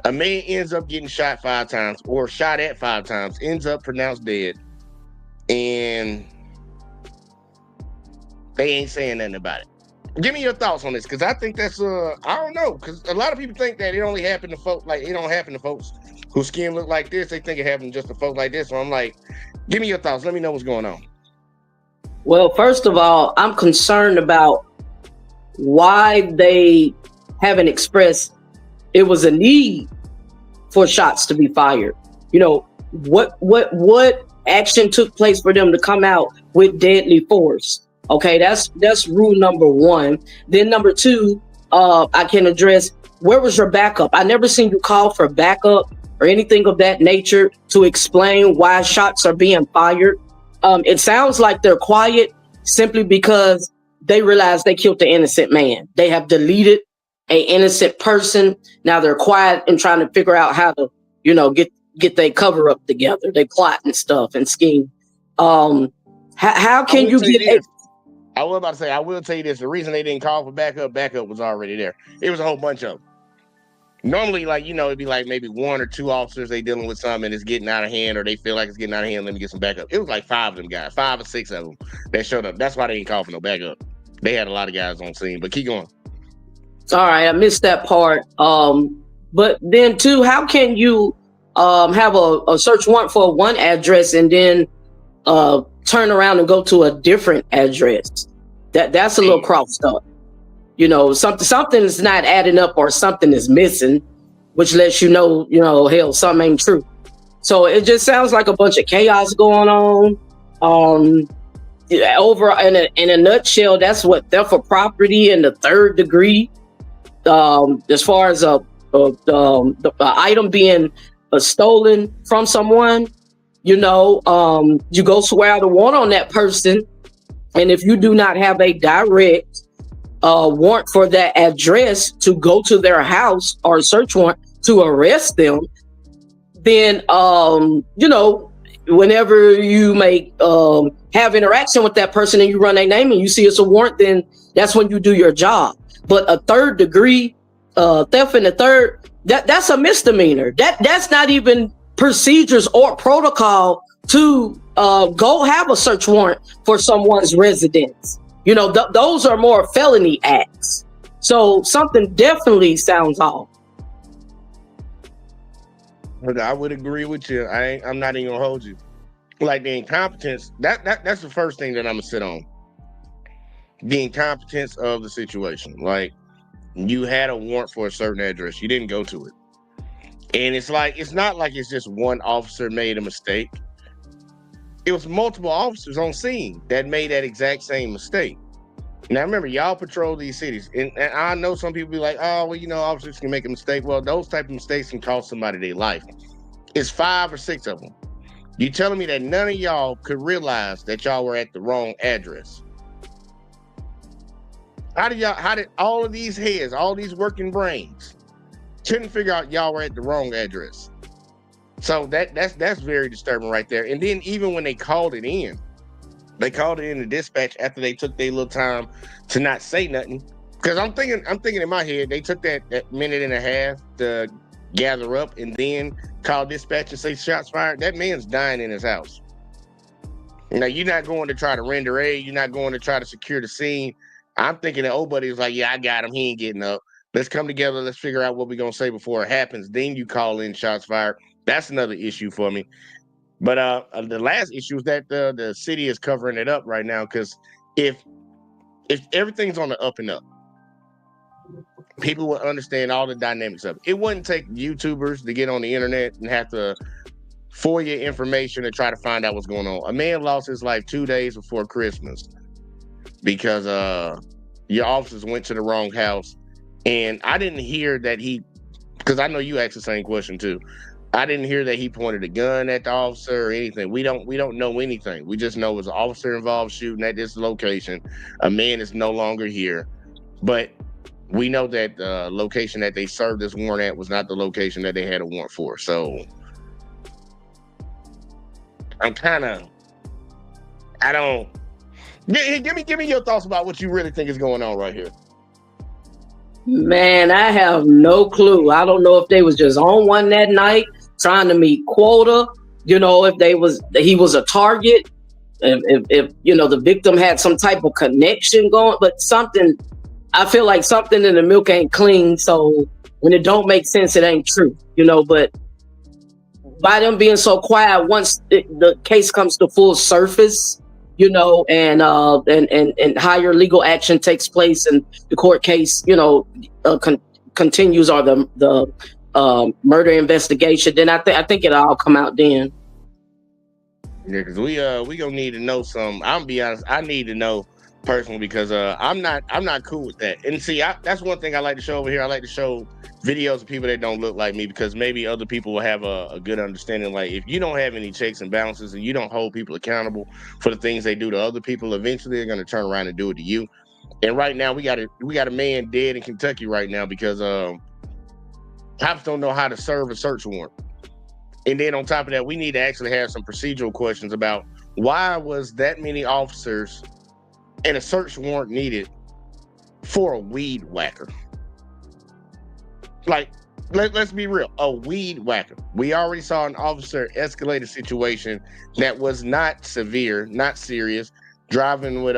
A man ends up getting shot 5 times or shot at 5 times, ends up pronounced dead. And they ain't saying nothing about it. Give me your thoughts on this, because I think that's, I don't know, because a lot of people think that it only happened to folks, like, it don't happen to folks whose skin look like this. They think it happened just to folks like this. So I'm like, give me your thoughts. Let me know what's going on. Well, first of all, I'm concerned about why they haven't expressed it was a need for shots to be fired. You know, what action took place for them to come out with deadly force? Okay, that's rule number 1. Then number 2, I can address, where was your backup? I never seen you call for backup or anything of that nature to explain why shots are being fired. It sounds like they're quiet simply because they realize they killed the innocent man. They have deleted an innocent person. Now they're quiet and trying to figure out how to, get their cover up together. They plot and stuff and scheme. How can you get? I was about to say, I will tell you this. The reason they didn't call for backup was already there. It was a whole bunch of them. Normally, it'd be like maybe 1 or 2 officers they dealing with something and it's getting out of hand, or they feel like it's getting out of hand. Let me get some backup. It was like 5 of them guys, 5 or 6 of them that showed up. That's why they didn't call for no backup. They had a lot of guys on scene, but keep going. All right, I missed that part. But then too, how can you have a search warrant for one address and then turn around and go to a different address. That's a little crossed up. You know, something's not adding up or something is missing, which lets you know, hell, something ain't true. So it just sounds like a bunch of chaos going on. Over in a nutshell, that's what theft of property in the third degree. As far as the item being stolen from someone, you go swear out a warrant on that person, and if you do not have a direct warrant for that address to go to their house or a search warrant to arrest them, then whenever you make have interaction with that person and you run their name and you see it's a warrant, then that's when you do your job. But a third degree theft in the third, that's a misdemeanor. That's not even procedures or protocol to go have a search warrant for someone's residence. Those are more felony acts. So something definitely sounds off. I would agree with you. I'm not even gonna hold you. Like the incompetence, that's the first thing that I'm gonna sit on. The incompetence of the situation. Like, you had a warrant for a certain address, you didn't go to it. And it's not like it's just one officer made a mistake. It was multiple officers on scene that made that exact same mistake. Now remember, y'all patrol these cities, and I know some people be like, oh, well, officers can make a mistake. Well, those type of mistakes can cost somebody their life. It's 5 or 6 of them. You telling me that none of y'all could realize that y'all were at the wrong address? How did all of these heads, all these working brains, couldn't figure out y'all were at the wrong address? So that's very disturbing right there. And then even when they called it in to dispatch after they took their little time to not say nothing. Because I'm thinking in my head, they took that minute and a half to gather up and then call dispatch and say shots fired. That man's dying in his house. Now, you're not going to try to render aid. You're not going to try to secure the scene. I'm thinking that old buddy was like, yeah, I got him. He ain't getting up. Let's come together. Let's figure out what we're going to say before it happens. Then you call in shots fired. That's another issue for me. But the last issue is that the city is covering it up right now, because if everything's on the up and up, people will understand all the dynamics of it. It wouldn't take YouTubers to get on the internet and have to FOIA information and try to find out what's going on. A man lost his life 2 days before Christmas because your officers went to the wrong house. And I didn't hear that because I know you asked the same question too. I didn't hear that he pointed a gun at the officer or anything. We don't know anything. We just know it was an officer involved shooting at this location. A man is no longer here. But we know that the location that they served this warrant at was not the location that they had a warrant for. So give me your thoughts about what you really think is going on right here. Man, I have no clue. I don't know if they was just on one that night trying to meet quota, if he was a target, if the victim had some type of connection going, but I feel like something in the milk ain't clean. So when it don't make sense, it ain't true, but by them being so quiet, once the case comes to full surface, and higher legal action takes place and the court case, continues, or the murder investigation, then I think it'll all come out then. Yeah, because we gonna need to know some. I'm gonna be honest, I need to know personally, because I'm not cool with that. And see, that's one thing I like to show over here. I like to show videos of people that don't look like me, because maybe other people will have a good understanding. Like, if you don't have any checks and balances and you don't hold people accountable for the things they do to other people, eventually they're going to turn around and do it to you. And right now we got a man dead in Kentucky right now because cops don't know how to serve a search warrant. And then on top of that, we need to actually have some procedural questions about why was that many officers and a search warrant needed for a weed whacker. Like, let's be real, a weed whacker. We already saw an officer escalate a situation that was not severe, not serious, driving with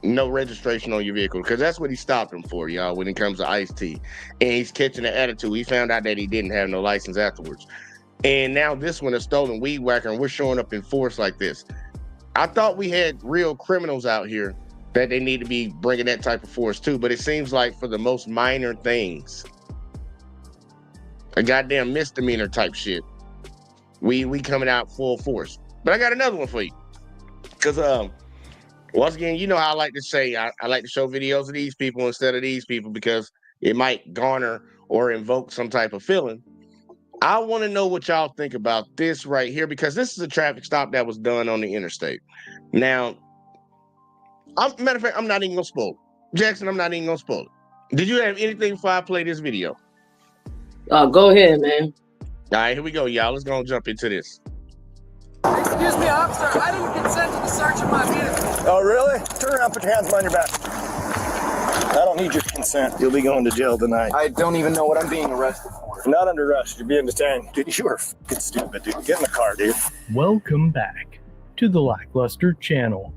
no registration on your vehicle, because that's what he stopped him for, y'all, when it comes to Ice-T. And he's catching the attitude. He found out that he didn't have no license afterwards. And now this one, a stolen weed whacker, and we're showing up in force like this. I thought we had real criminals out here that they need to be bringing that type of force too, but it seems like for the most minor things, a goddamn misdemeanor type shit, we coming out full force. But I got another one for you, because once again, you know how I like to say, I like to show videos of these people instead of these people because it might garner or invoke some type of feeling. I want to know what y'all think about this right here, because this is a traffic stop that was done on the interstate. Now, matter of fact, I'm not even gonna spoil it. Jackson, I'm not even gonna spoil it. Did you have anything before I play this video? Go ahead, man. All right, here we go, y'all. Let's go and jump into this. Excuse me, officer. I didn't consent to the search of my vehicle. Oh, really? Turn around, put your hands behind your back. I don't need your consent. You'll be going to jail tonight. I don't even know what I'm being arrested for. You're not under arrest. You're being detained. Dude, you are fucking stupid, dude. Get in the car, dude. Welcome back to the Lackluster channel.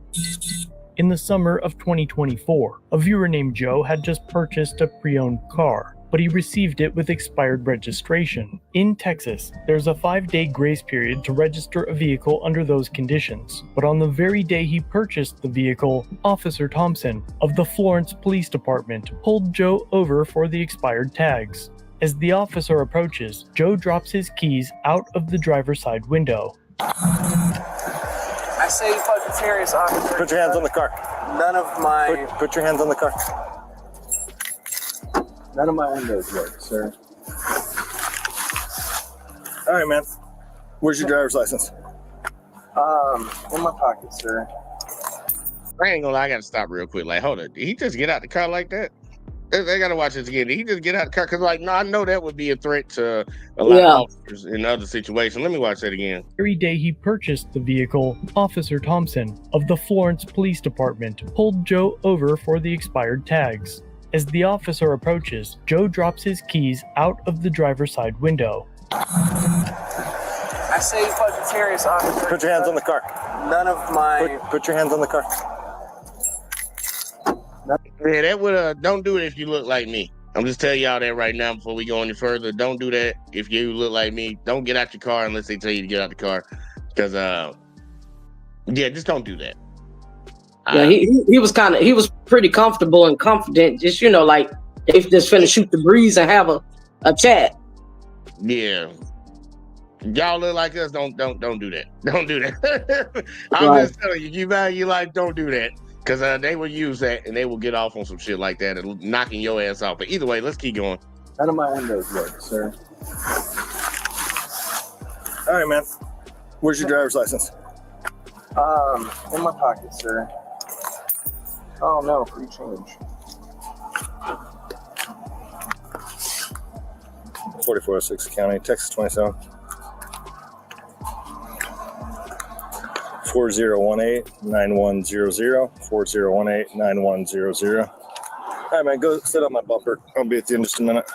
In the summer of 2024, a viewer named Joe had just purchased a pre-owned car, but he received it with expired registration. In Texas, there's a 5-day grace period to register a vehicle under those conditions. But on the very day he purchased the vehicle, Officer Thompson of the Florence Police Department pulled Joe over for the expired tags. As the officer approaches, Joe drops his keys out of the driver's side window. I say you fucking serious, officer. Put your hands on the car. None of my... Put your hands on the car. None of my windows work, sir. All right, man. Where's your driver's license? In my pocket, sir. I ain't gonna lie, I gotta stop real quick. Like, hold on. Did he just get out the car like that? They gotta watch this again. Did he just get out the car? Because, like, no, I know that would be a threat to a lot of officers in other situations. Let me watch that again. Every day he purchased the vehicle, Officer Thompson of the Florence Police Department pulled Joe over for the expired tags. As the officer approaches, Joe drops his keys out of the driver's side window. I say you fucking serious, officer. Put your hands on the car. None of my... Put your hands on the car. Yeah, that would don't do it if you look like me. I'm just telling y'all that right now before we go any further. Don't do that if you look like me. Don't get out your car unless they tell you to get out the car. Because yeah, just don't do that. Yeah, he was pretty comfortable and confident. Just, you know, like they just finna shoot the breeze and have a chat. Yeah. Y'all look like us, don't do that. Don't do that. I'm just telling you, you value life, don't do that. Because they will use that and they will get off on some shit like that and knocking your ass off. But either way, let's keep going. None of my windows work, sir. All right, man. Where's your driver's license? In my pocket, sir. Oh no, free change. 4406 County, Texas 27. 4018-9100. 4018-9100. All right, man, go sit on my bumper. I'll be at the end in just a minute.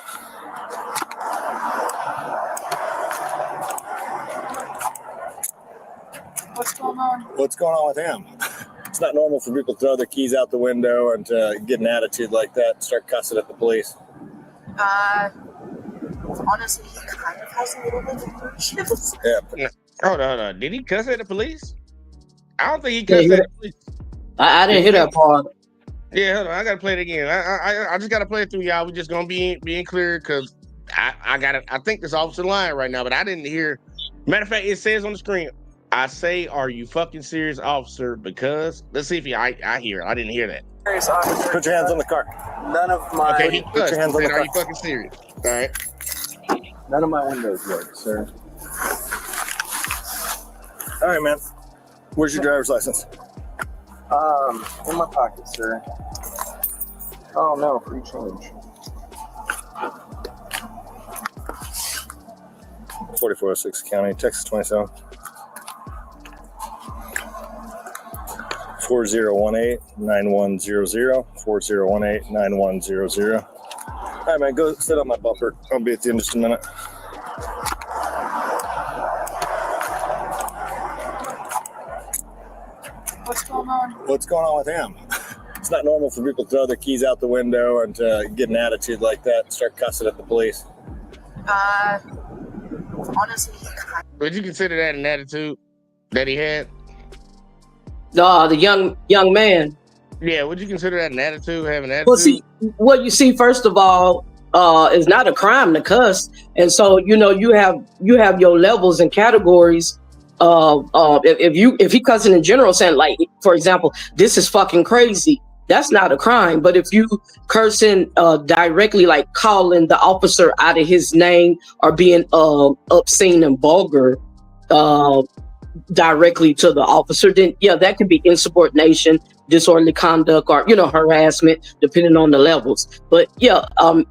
What's going on? What's going on with him? It's not normal for people to throw their keys out the window and to get an attitude like that and start cussing at the police. Honestly, he kind of has a little bit of issues. Yeah. Hold on. Did he cuss at the police? I don't think he cussed at the police. I didn't hear that part. Yeah, hold on. I gotta play it again. I just gotta play it through, y'all. We're just gonna be in clear because I think this officer lying right now, but I didn't hear. Matter of fact, it says on the screen, I say, "Are you fucking serious, officer?" Because let's see if I hear it. I didn't hear that. Serious, officer. Put your hands on the car. None of my... Okay, he put your hands on the car. Are you fucking serious? All right. None of my windows work, sir. All right, man. Where's your driver's license? In my pocket, sir. Oh no, free change. 4406 County, Texas 27. 4018-9100. 4018-9100. All right, man, go sit on my bumper. I'll be at the end in just a minute. What's going on? What's going on with him? It's not normal for people to throw their keys out the window and to get an attitude like that and start cussing at the police. honestly, Would you consider that an attitude that he had? The young man. Yeah, would you consider that an attitude, having an attitude? Well, see, what you see, first of all, is not a crime to cuss, and so you have your levels and categories. If he cussing in general, saying like, for example, this is fucking crazy, that's not a crime. But if you cursing directly, like calling the officer out of his name or being obscene and vulgar directly to the officer, then yeah, that could be insubordination, disorderly conduct, or harassment, depending on the levels. But yeah,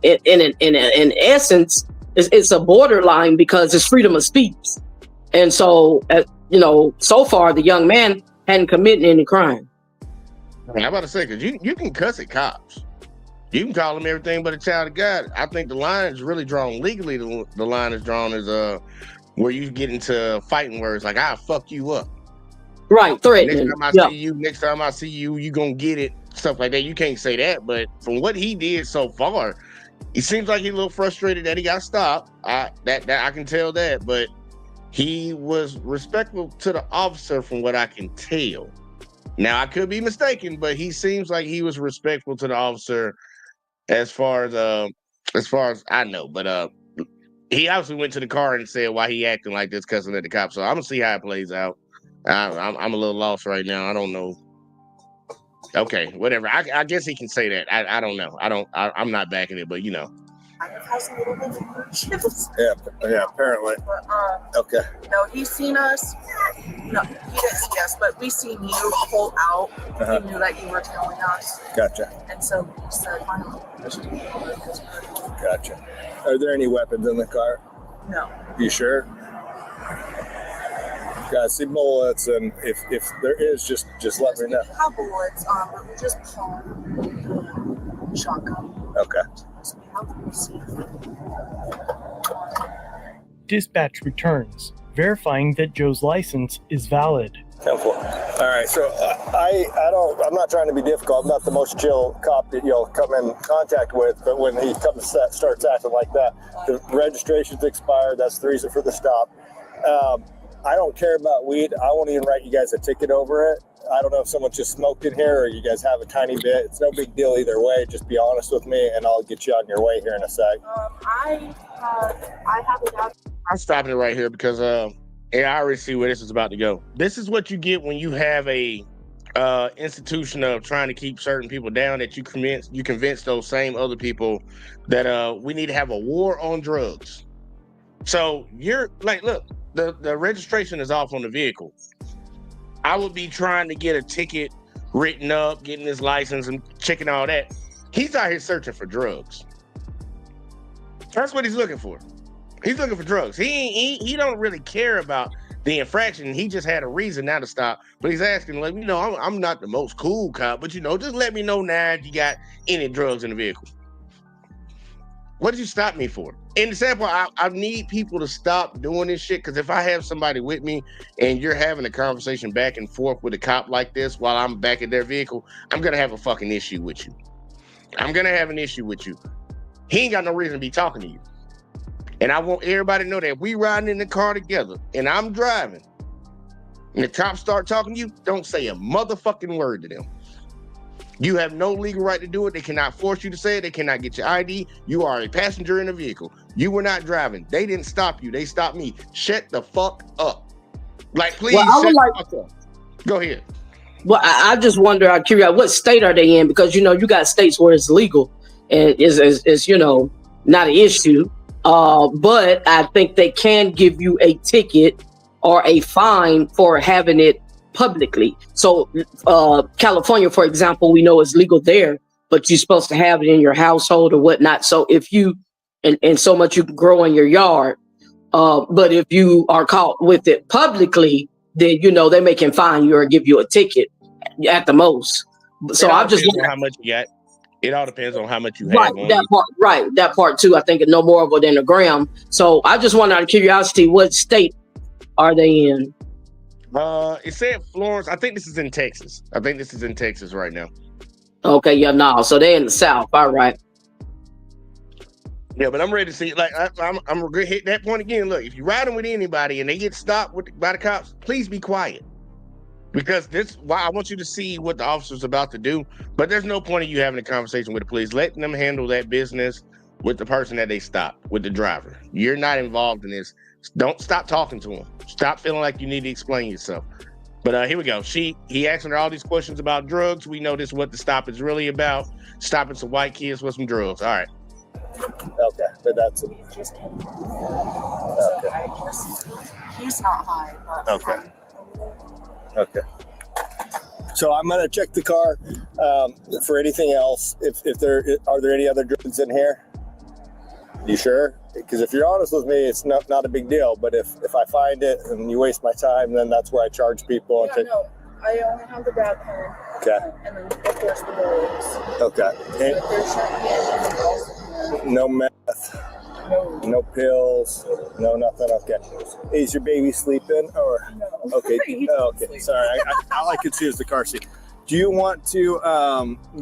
in essence, it's a borderline because it's freedom of speech, and so so far the young man hadn't committed any crime. I'm about to say, because you can cuss at cops, you can call them everything but a child of God. I think the line is really drawn legally. The line is drawn as where you get into fighting words like "I'll fuck you up." Right, threatening. Next time I see you, you gonna get it. Stuff like that. You can't say that, but from what he did so far, it seems like he's a little frustrated that he got stopped. I can tell that, but he was respectful to the officer from what I can tell. Now I could be mistaken, but he seems like he was respectful to the officer as far as I know. But he obviously went to the car and said why he acting like this, cussing at the cops. So I'm gonna see how it plays out. I'm a little lost right now. I don't know. Okay, whatever. I guess he can say that. I don't know. I'm not backing it, but I have a little bit of issues. Yeah, apparently. But, Okay. No, he's seen us. No, he didn't see us, but we seen you pull out. Uh-huh. He knew that you were tailing us. Gotcha. And so he said, finally, Gotcha. Are there any weapons in the car? no. You sure? Guys, see bullets, and if there is, just let me know. How bullets, but we just pulled the shotgun. Okay. So we have to see. Dispatch returns, verifying that Joe's license is valid. 10-4. All right, so I'm not trying to be difficult. I'm not the most chill cop that you'll come in contact with, but when he starts acting like that, the registration's expired. That's the reason for the stop. I don't care about weed. I won't even write you guys a ticket over it. I don't know if someone just smoked in here or you guys have a tiny bit. It's no big deal either way. Just be honest with me, and I'll get you on your way here in a sec. I have a doubt. I'm stopping it right here because I already see where this is about to go. This is what you get when you have a institution of trying to keep certain people down, that you convince those same other people that we need to have a war on drugs. So you're like, look, the registration is off on the vehicle. I would be trying to get a ticket written up, getting his license and checking all that. He's out here searching for drugs. That's what he's looking for. He's looking for drugs. He don't really care about the infraction. He just had a reason now to stop. But he's asking, like, I'm not the most cool cop, but just let me know now if you got any drugs in the vehicle. What did you stop me for? In the sample, I need people to stop doing this shit, because if I have somebody with me and you're having a conversation back and forth with a cop like this while I'm back at their vehicle, I'm going to have a fucking issue with you. I'm going to have an issue with you. He ain't got no reason to be talking to you. And I want everybody to know that if we riding in the car together and I'm driving and the cops start talking to you, don't say a motherfucking word to them. You have no legal right to do it. They cannot force you to say it. They cannot get your ID. You are a passenger in the vehicle. You were not driving. They didn't stop you. They stopped me. Shut the fuck up. Like, please, shut the fuck up. Go ahead. Well, I just wonder, I'm curious, what state are they in? Because, you got states where it's legal and is not an issue. But I think they can give you a ticket or a fine for having it publicly. So California, for example, we know is legal there, but you're supposed to have it in your household or whatnot. So if you, and so much you can grow in your yard, but if you are caught with it publicly, then, they may can fine you or give you a ticket at the most. So I just wonder how much you got. It all depends on how much you have. That part too. I think no more of it than a gram. So I just wonder, out of curiosity, what state are they in? It said Florence. I think this is in Texas. right now. Okay, yeah, no. So they're in the South. All right. Yeah, but I'm ready to see. Like, I'm gonna hit that point again. Look, if you're riding with anybody and they get stopped by the cops, please be quiet. Because why I want you to see what the officer's about to do. But there's no point in you having a conversation with the police. Letting them handle that business with the person that they stopped, with the driver. You're not involved in this. Don't stop talking to him. Stop feeling like you need to explain yourself. But here we go. He asking her all these questions about drugs. We know this is what the stop is really about. Stopping some white kids with some drugs. All right. Okay, but that's it. Okay. He's not high. But Okay. Okay. So I'm gonna check the car for anything else. If are there any other drugs in here? You sure? Because if you're honest with me, it's not a big deal. But if I find it and you waste my time, then that's where I charge people. Yeah, no, I only have the bad pen. Okay. And then of course the bullets. Okay. But there shouldn't be anything else in there. No meth. No pills. No nothing. Okay. Is your baby sleeping or? No. Okay. Okay. Sorry. All I could see is the car seat. Do you want to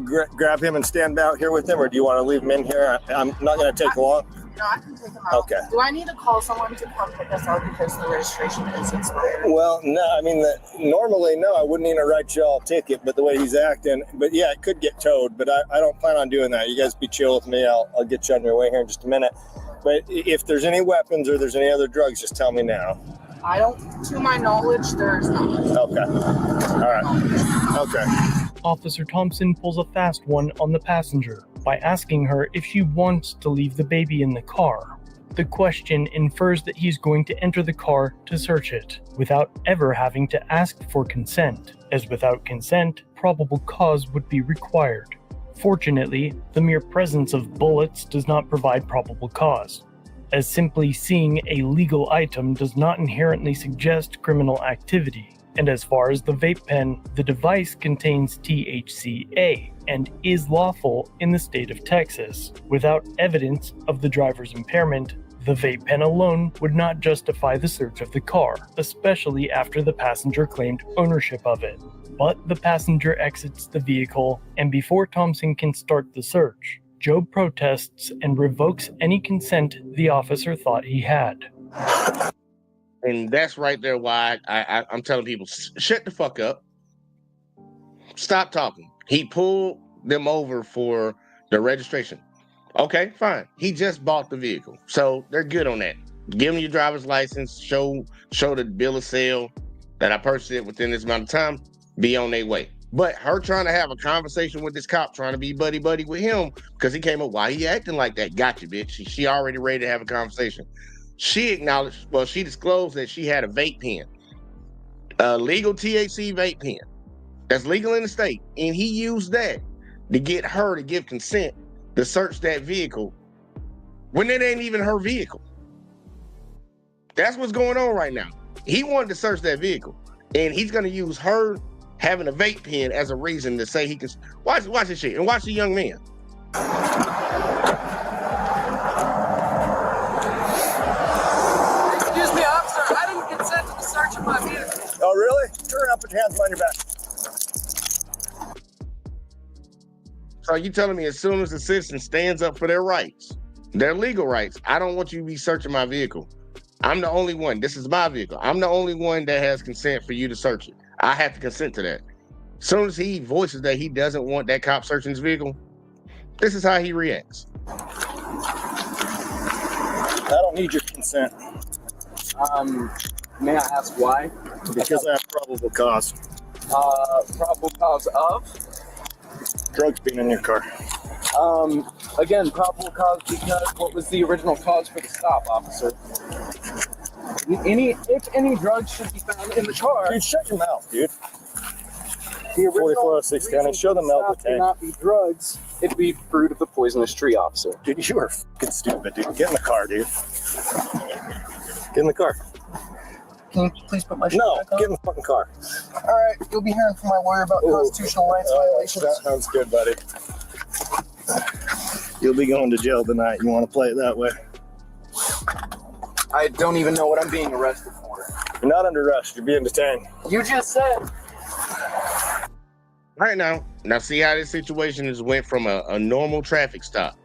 grab him and stand out here with him, or do you want to leave him in here? I'm not going to take long. No, I can take him out. Okay. Do I need to call someone to come pick us up because the registration is expired? Well, no. I mean, normally, no. I wouldn't even write y'all a ticket, but the way he's acting, but yeah, it could get towed. But I don't plan on doing that. You guys be chill with me. I'll get you on your way here in just a minute. But if there's any weapons or there's any other drugs, just tell me now. I don't, to my knowledge, there's not. Okay. All right. Okay. Officer Thompson pulls a fast one on the passenger by asking her if she wants to leave the baby in the car. The question infers that he's going to enter the car to search it, without ever having to ask for consent, as without consent, probable cause would be required. Fortunately, the mere presence of bullets does not provide probable cause, as simply seeing a legal item does not inherently suggest criminal activity. And as far as the vape pen, the device contains THCA and is lawful in the state of Texas. Without evidence of the driver's impairment, the vape pen alone would not justify the search of the car, especially after the passenger claimed ownership of it. But the passenger exits the vehicle, and before Thompson can start the search, Job protests and revokes any consent the officer thought he had. And that's right there why I'm telling people, shut the fuck up. Stop talking. He pulled them over for the registration. Okay, fine. He just bought the vehicle. So they're good on that. Give him your driver's license, show the bill of sale that I purchased it within this amount of time, be on their way. But her trying to have a conversation with this cop, trying to be buddy-buddy with him, because he came up, why he acting like that? Gotcha, bitch. She already ready to have a conversation. She acknowledged, she disclosed that she had a vape pen, a legal THC vape pen that's legal in the state. And he used that to get her to give consent to search that vehicle when it ain't even her vehicle. That's what's going on right now. He wanted to search that vehicle, and he's going to use her having a vape pen as a reason to say he can watch this shit and watch the young man. Excuse me, officer. I didn't consent to the search of my vehicle. Oh, really? Turn up, put your hands behind your back. So you telling me as soon as the citizen stands up for their rights, their legal rights, I don't want you to be searching my vehicle. I'm the only one. This is my vehicle. I'm the only one that has consent for you to search it. I have to consent to that. As soon as he voices that he doesn't want that cop searching his vehicle, this is how he reacts. I don't need your consent. May I ask why? Because I have probable cause. Probable cause of? Drugs being in your car. Again, probable cause because what was the original cause for the stop, officer? If any drugs should be found in the car. Dude, shut your mouth, dude. The original 4406 County, show them out the tank. Not be drugs. It'd be fruit of the poisonous tree, officer. Dude, you are fucking stupid, dude. Get in the car, dude. Get in the car. Can you please put my shirt back on? Get in the fucking car. All right, you'll be hearing from my lawyer about constitutional rights violations. That sounds good, buddy. You'll be going to jail tonight. You want to play it that way? I don't even know what I'm being arrested for. You're not under arrest. You're being detained. You just said. All right, now see how this situation has went from a normal traffic stop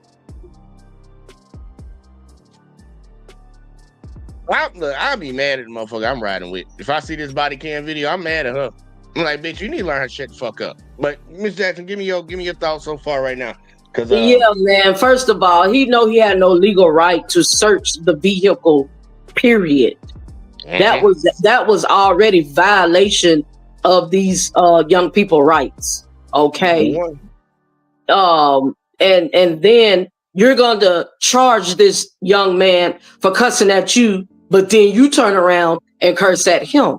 I'll be mad at the motherfucker I'm riding with. If I see this body cam video, I'm mad at her. I'm like, bitch, you need to learn how to shut the fuck up. But Miss Jackson, give me your thoughts so far right now. Yeah, man. First of all, he had no legal right to search the vehicle. Period. That was already violation of these young people rights. Okay. And then you're going to charge this young man for cussing at you, but then you turn around and curse at him.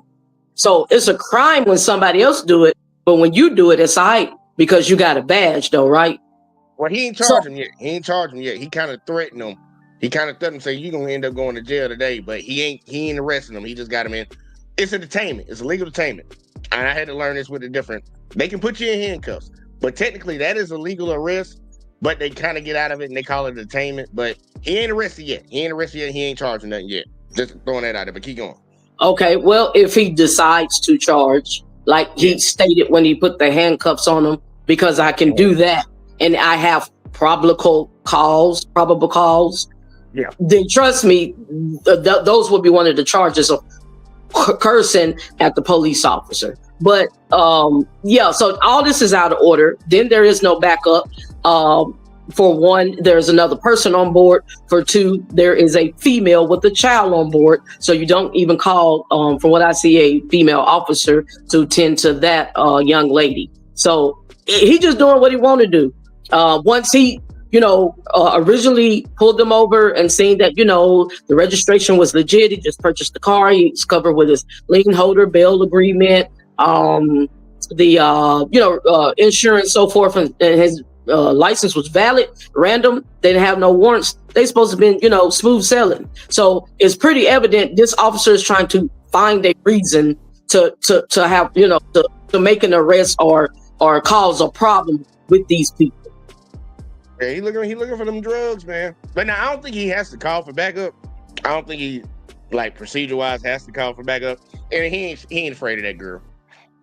So it's a crime when somebody else do it, but when you do it, it's all right because you got a badge, though, right? Well, he ain't charged him yet. He kind of threatened him. He kind of threatened him, say, you're going to end up going to jail today, but he ain't arresting him. He just got him in. It's a detainment. It's a legal detainment. And I had to learn this with they can put you in handcuffs, but technically that is a legal arrest, but they kind of get out of it and they call it a detainment, but he ain't arrested yet. He ain't charging nothing yet. Just throwing that out there, but keep going. Okay, well, if he decides to charge, like he stated when he put the handcuffs on him, because I can do that, and I have probable cause, then trust me, those would be one of the charges of cursing at the police officer. But so all this is out of order. Then there is no backup. For one, there's another person on board. For two, there is a female with a child on board. So you don't even call, from what I see, a female officer to tend to that young lady. So he just doing what he want to do. Once he, originally pulled them over and seen that, the registration was legit. He just purchased the car. He's covered with his lien holder, bail agreement, insurance, so forth, and his license was valid, random. They didn't have no warrants. They supposed to have been, smooth sailing. So it's pretty evident this officer is trying to find a reason to have, to make an arrest or cause a problem with these people. Yeah, he looking for them drugs, man. But now I don't think he has to call for backup. I don't think he, procedure-wise, has to call for backup. And he ain't afraid of that girl.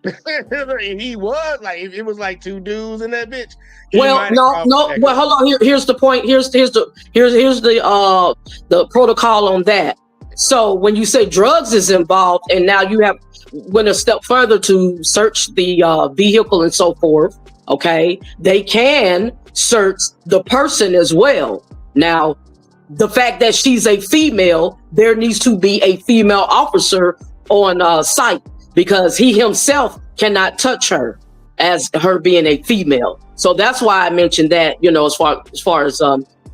If he was, if it was two dudes in that bitch. Well, no. Well, hold on. Here's the point. Here's the protocol on that. So when you say drugs is involved, and now you went a step further to search the vehicle and so forth. Okay, they can search the person as well. Now, the fact that she's a female, there needs to be a female officer on site because he himself cannot touch her as her being a female. So that's why I mentioned that, as far as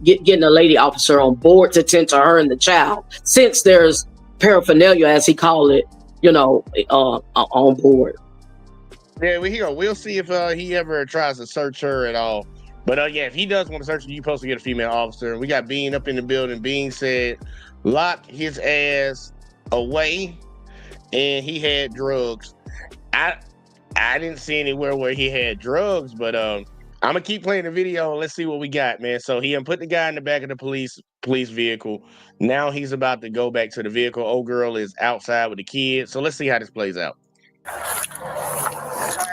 getting a lady officer on board to tend to her and the child, since there's paraphernalia, as he called it, on board. Yeah, we'll see if he ever tries to search her at all. But if he does want to search her, you're supposed to get a female officer. We got Bean up in the building. Bean said, lock his ass away, and he had drugs. I didn't see anywhere where he had drugs, but I'm gonna keep playing the video and let's see what we got, man. So he put the guy in the back of the police vehicle. Now he's about to go back to the vehicle. Old girl is outside with the kids. So let's see how this plays out.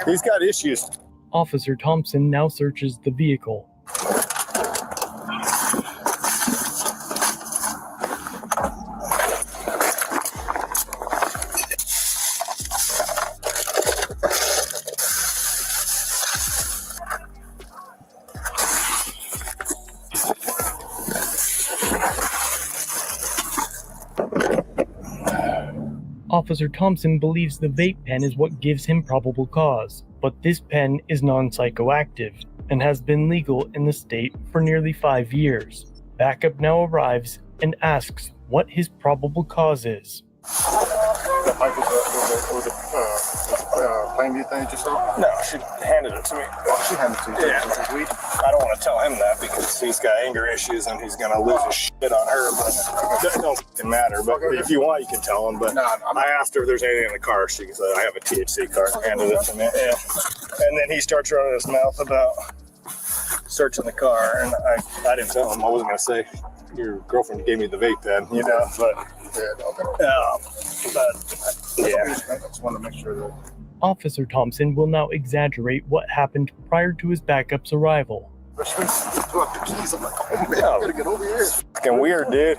He's got issues. Officer Thompson now searches the vehicle. Officer Thompson believes the vape pen is what gives him probable cause, but this pen is non-psychoactive and has been legal in the state for nearly 5 years. Backup now arrives and asks what his probable cause is. The pipe was a plain view thing just saw? No, she handed it to me. Oh, she handed it to you? Yeah. I don't want to tell him that because he's got anger issues and he's going to lose his shit on her, but it don't matter. But if you want, you can tell him. But I asked her if there's anything in the car. She said, I have a THC card. Handed it to me. Yeah. And then he starts running his mouth about searching the car. And I didn't tell him. I wasn't going to say, your girlfriend gave me the vape pen, but... I just want to make sure that... Officer Thompson will now exaggerate what happened prior to his backup's arrival. I'm like, oh, man, I gotta get over here. It's fucking weird, dude.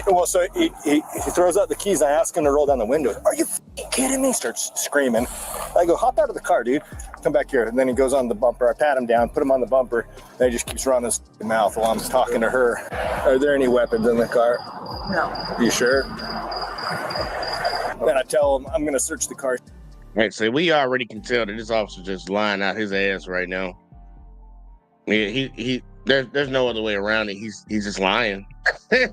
Well, so he throws out the keys. I ask him to roll down the window. Are you kidding me? Starts screaming. I go, hop out of the car, dude. Come back here. And then he goes on the bumper. I pat him down, put him on the bumper. And he just keeps running his mouth while I'm talking to her. Are there any weapons in the car? No. You sure? Then I tell him I'm going to search the car. Right, so we already can tell that this officer just lying out his ass right now. Yeah, there's no other way around it. He's just lying.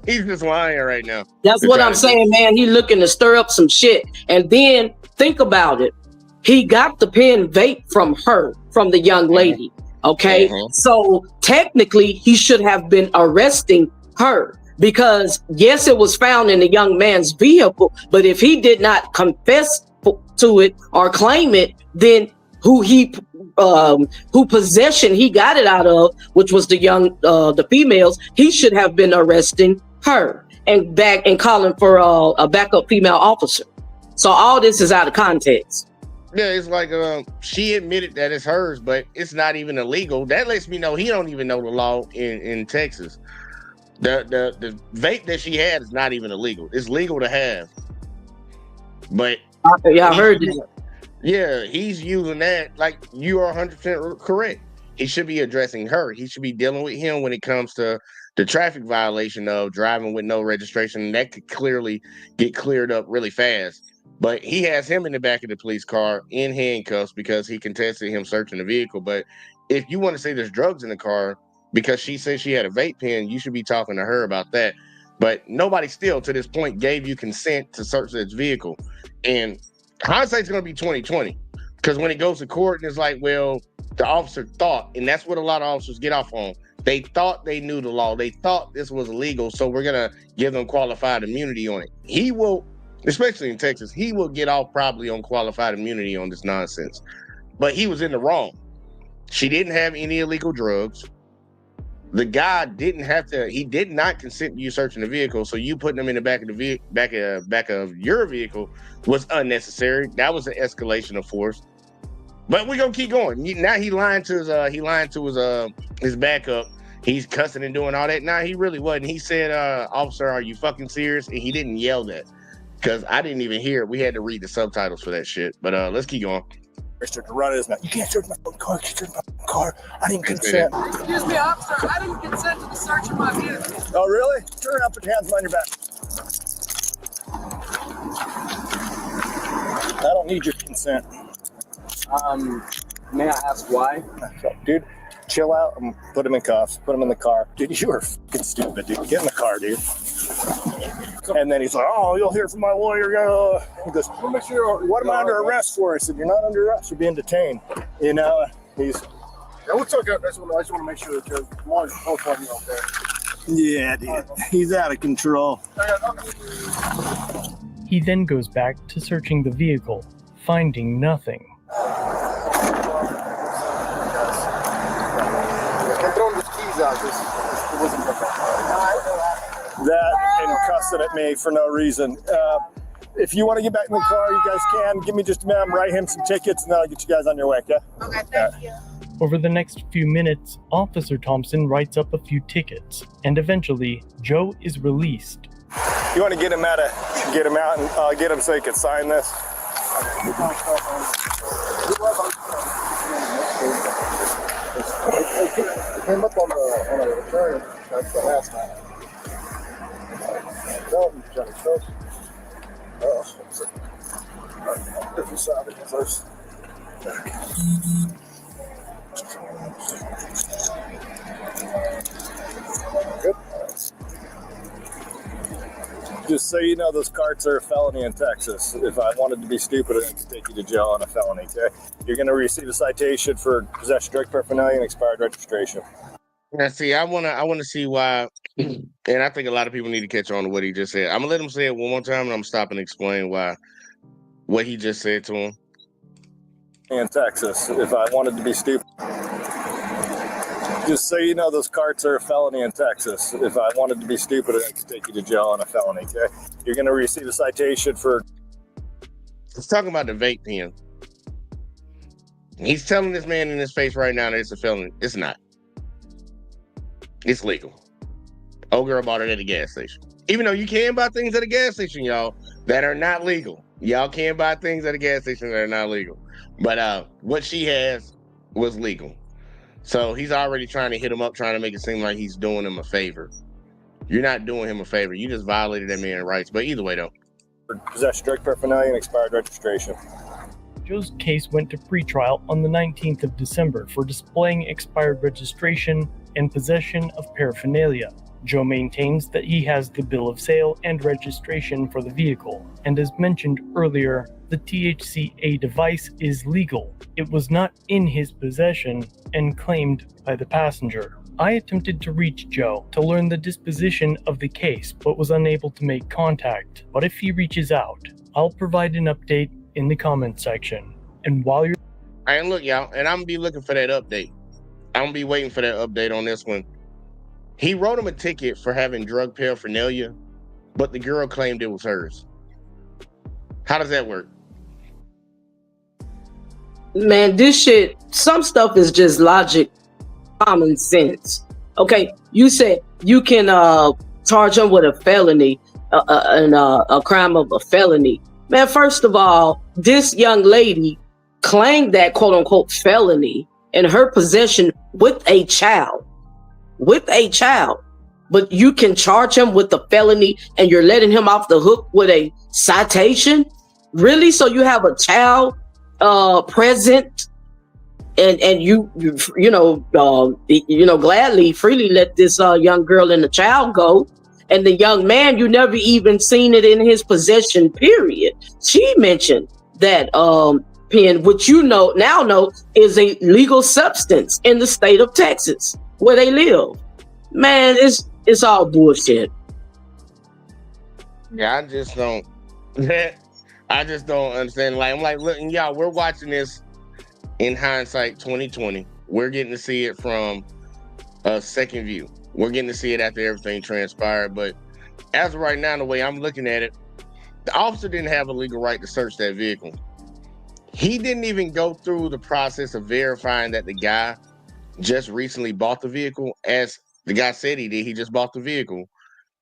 He's just lying right now. That's what I'm saying, man. He looking to stir up some shit. And then think about it. He got the pen vape from her, from the young lady. Okay. So technically he should have been arresting her because yes, it was found in the young man's vehicle, but if he did not confess to it or claim it, then who possession he got it out of, which was the females, he should have been arresting her and calling for a backup female officer. So all this is out of context. Yeah, it's like she admitted that it's hers, but it's not even illegal. That lets me know he don't even know the law in Texas. The vape that she had is not even illegal. It's legal to have, but yeah, I heard that. Yeah, he's using that. Like, you are 100% correct. He should be addressing her. He should be dealing with him when it comes to the traffic violation of driving with no registration. And that could clearly get cleared up really fast. But he has him in the back of the police car in handcuffs because he contested him searching the vehicle. But if you want to say there's drugs in the car because she said she had a vape pen, you should be talking to her about that. But nobody still, to this point, gave you consent to search this vehicle. And hindsight's going to be 20/20 because when it goes to court and it's like, well, the officer thought, and that's what a lot of officers get off on. They thought they knew the law. They thought this was illegal, so we're going to give them qualified immunity on it. He will, especially in Texas, he will get off probably on qualified immunity on this nonsense. But he was in the wrong. She didn't have any illegal drugs. The guy he did not consent to you searching the vehicle, so you putting him in the back of your vehicle was unnecessary. That was an escalation of force. But we're gonna keep going. Now he lying to his backup. He's cussing and doing all that. Nah, he really wasn't. He said, officer, are you fucking serious? And he didn't yell that because I didn't even hear it. We had to read the subtitles for that shit. But let's keep going. Mr. Durant is not. You can't search my car. You can't search my car. I didn't consent. Excuse me, officer. I didn't consent to the search of my vehicle. Oh, really? Turn up, put your hands behind your back. I don't need your consent. May I ask why? Dude, chill out and put him in cuffs. Put him in the car. Dude, you are fucking stupid, dude. Get in the car, dude. And then he's like, oh, you'll hear from my lawyer. He goes, what am I under arrest for? I said, you're not under arrest. You're being detained. You know, he's... Yeah, we'll talk about this one. I just want to make sure that your lawyer's both on you out there. Yeah, dude. He's out of control. He then goes back to searching the vehicle, finding nothing. I'm throwing these keys out. It wasn't that and cussing at me for no reason. If you want to get back in the car, you guys can. Give me just a minute. I'm write him some tickets, and then I'll get you guys on your way, okay? Okay, thank you. Over the next few minutes, Officer Thompson writes up a few tickets, and eventually, Joe is released. You want to get him out and get him so he can sign this? It came up on a return. That's the last time. Johnny Cook. If you saw it first. Good. Just so you know, those carts are a felony in Texas. If I wanted to be stupid, I could take you to jail on a felony, okay? You're going to receive a citation for possession of drug paraphernalia and expired registration. Now, see, I wanna see why, and I think a lot of people need to catch on to what he just said. I'm gonna let him say it one more time, and I'm stopping to explain what he just said to him. In Texas, if I wanted to be stupid. Just so you know, those carts are a felony in Texas. If I wanted to be stupid, I could take you to jail on a felony, okay? You're going to receive a citation for... Let's talk about the vape pen. He's telling this man in his face right now that it's a felony. It's not. It's legal. Old girl bought it at the gas station. Even though you can buy things at a gas station, y'all, that are not legal. Y'all can buy things at a gas station that are not legal. But what she has was legal. So he's already trying to hit him up, trying to make it seem like he's doing him a favor. You're not doing him a favor. You just violated that man's rights. But either way, though. Possession, drug paraphernalia, and expired registration. Joe's case went to pretrial on the 19th of December for displaying expired registration and possession of paraphernalia. Joe maintains that he has the bill of sale and registration for the vehicle, and as mentioned earlier, the THCA device is legal. It was not in his possession and claimed by the passenger. I attempted to reach Joe to learn the disposition of the case, but was unable to make contact. But if he reaches out, I'll provide an update in the comment section. And while you're... And look, y'all, and I'm going to be looking for that update. I'm going to be waiting for that update on this one. He wrote him a ticket for having drug paraphernalia, but the girl claimed it was hers. How does that work? Man, this shit, some stuff is just logic, common sense. Okay, you said you can charge him with a felony, a crime of a felony. Man, first of all, this young lady claimed that quote unquote felony in her possession with a child. But you can charge him with a felony and you're letting him off the hook with a citation? Really? So you have a child present and you gladly, freely let this young girl and the child go. And the young man, you never even seen it in his possession, period. She mentioned that pen, which you now know is a legal substance in the state of Texas where they live. Man, it's all bullshit. Yeah, I just don't understand. Like, I'm like, look, y'all, we're watching this in hindsight 2020. We're getting to see it from a second view. We're getting to see it after everything transpired. But as of right now, the way I'm looking at it, the officer didn't have a legal right to search that vehicle. He didn't even go through the process of verifying that the guy just recently bought the vehicle, as the guy said he did. He just bought the vehicle.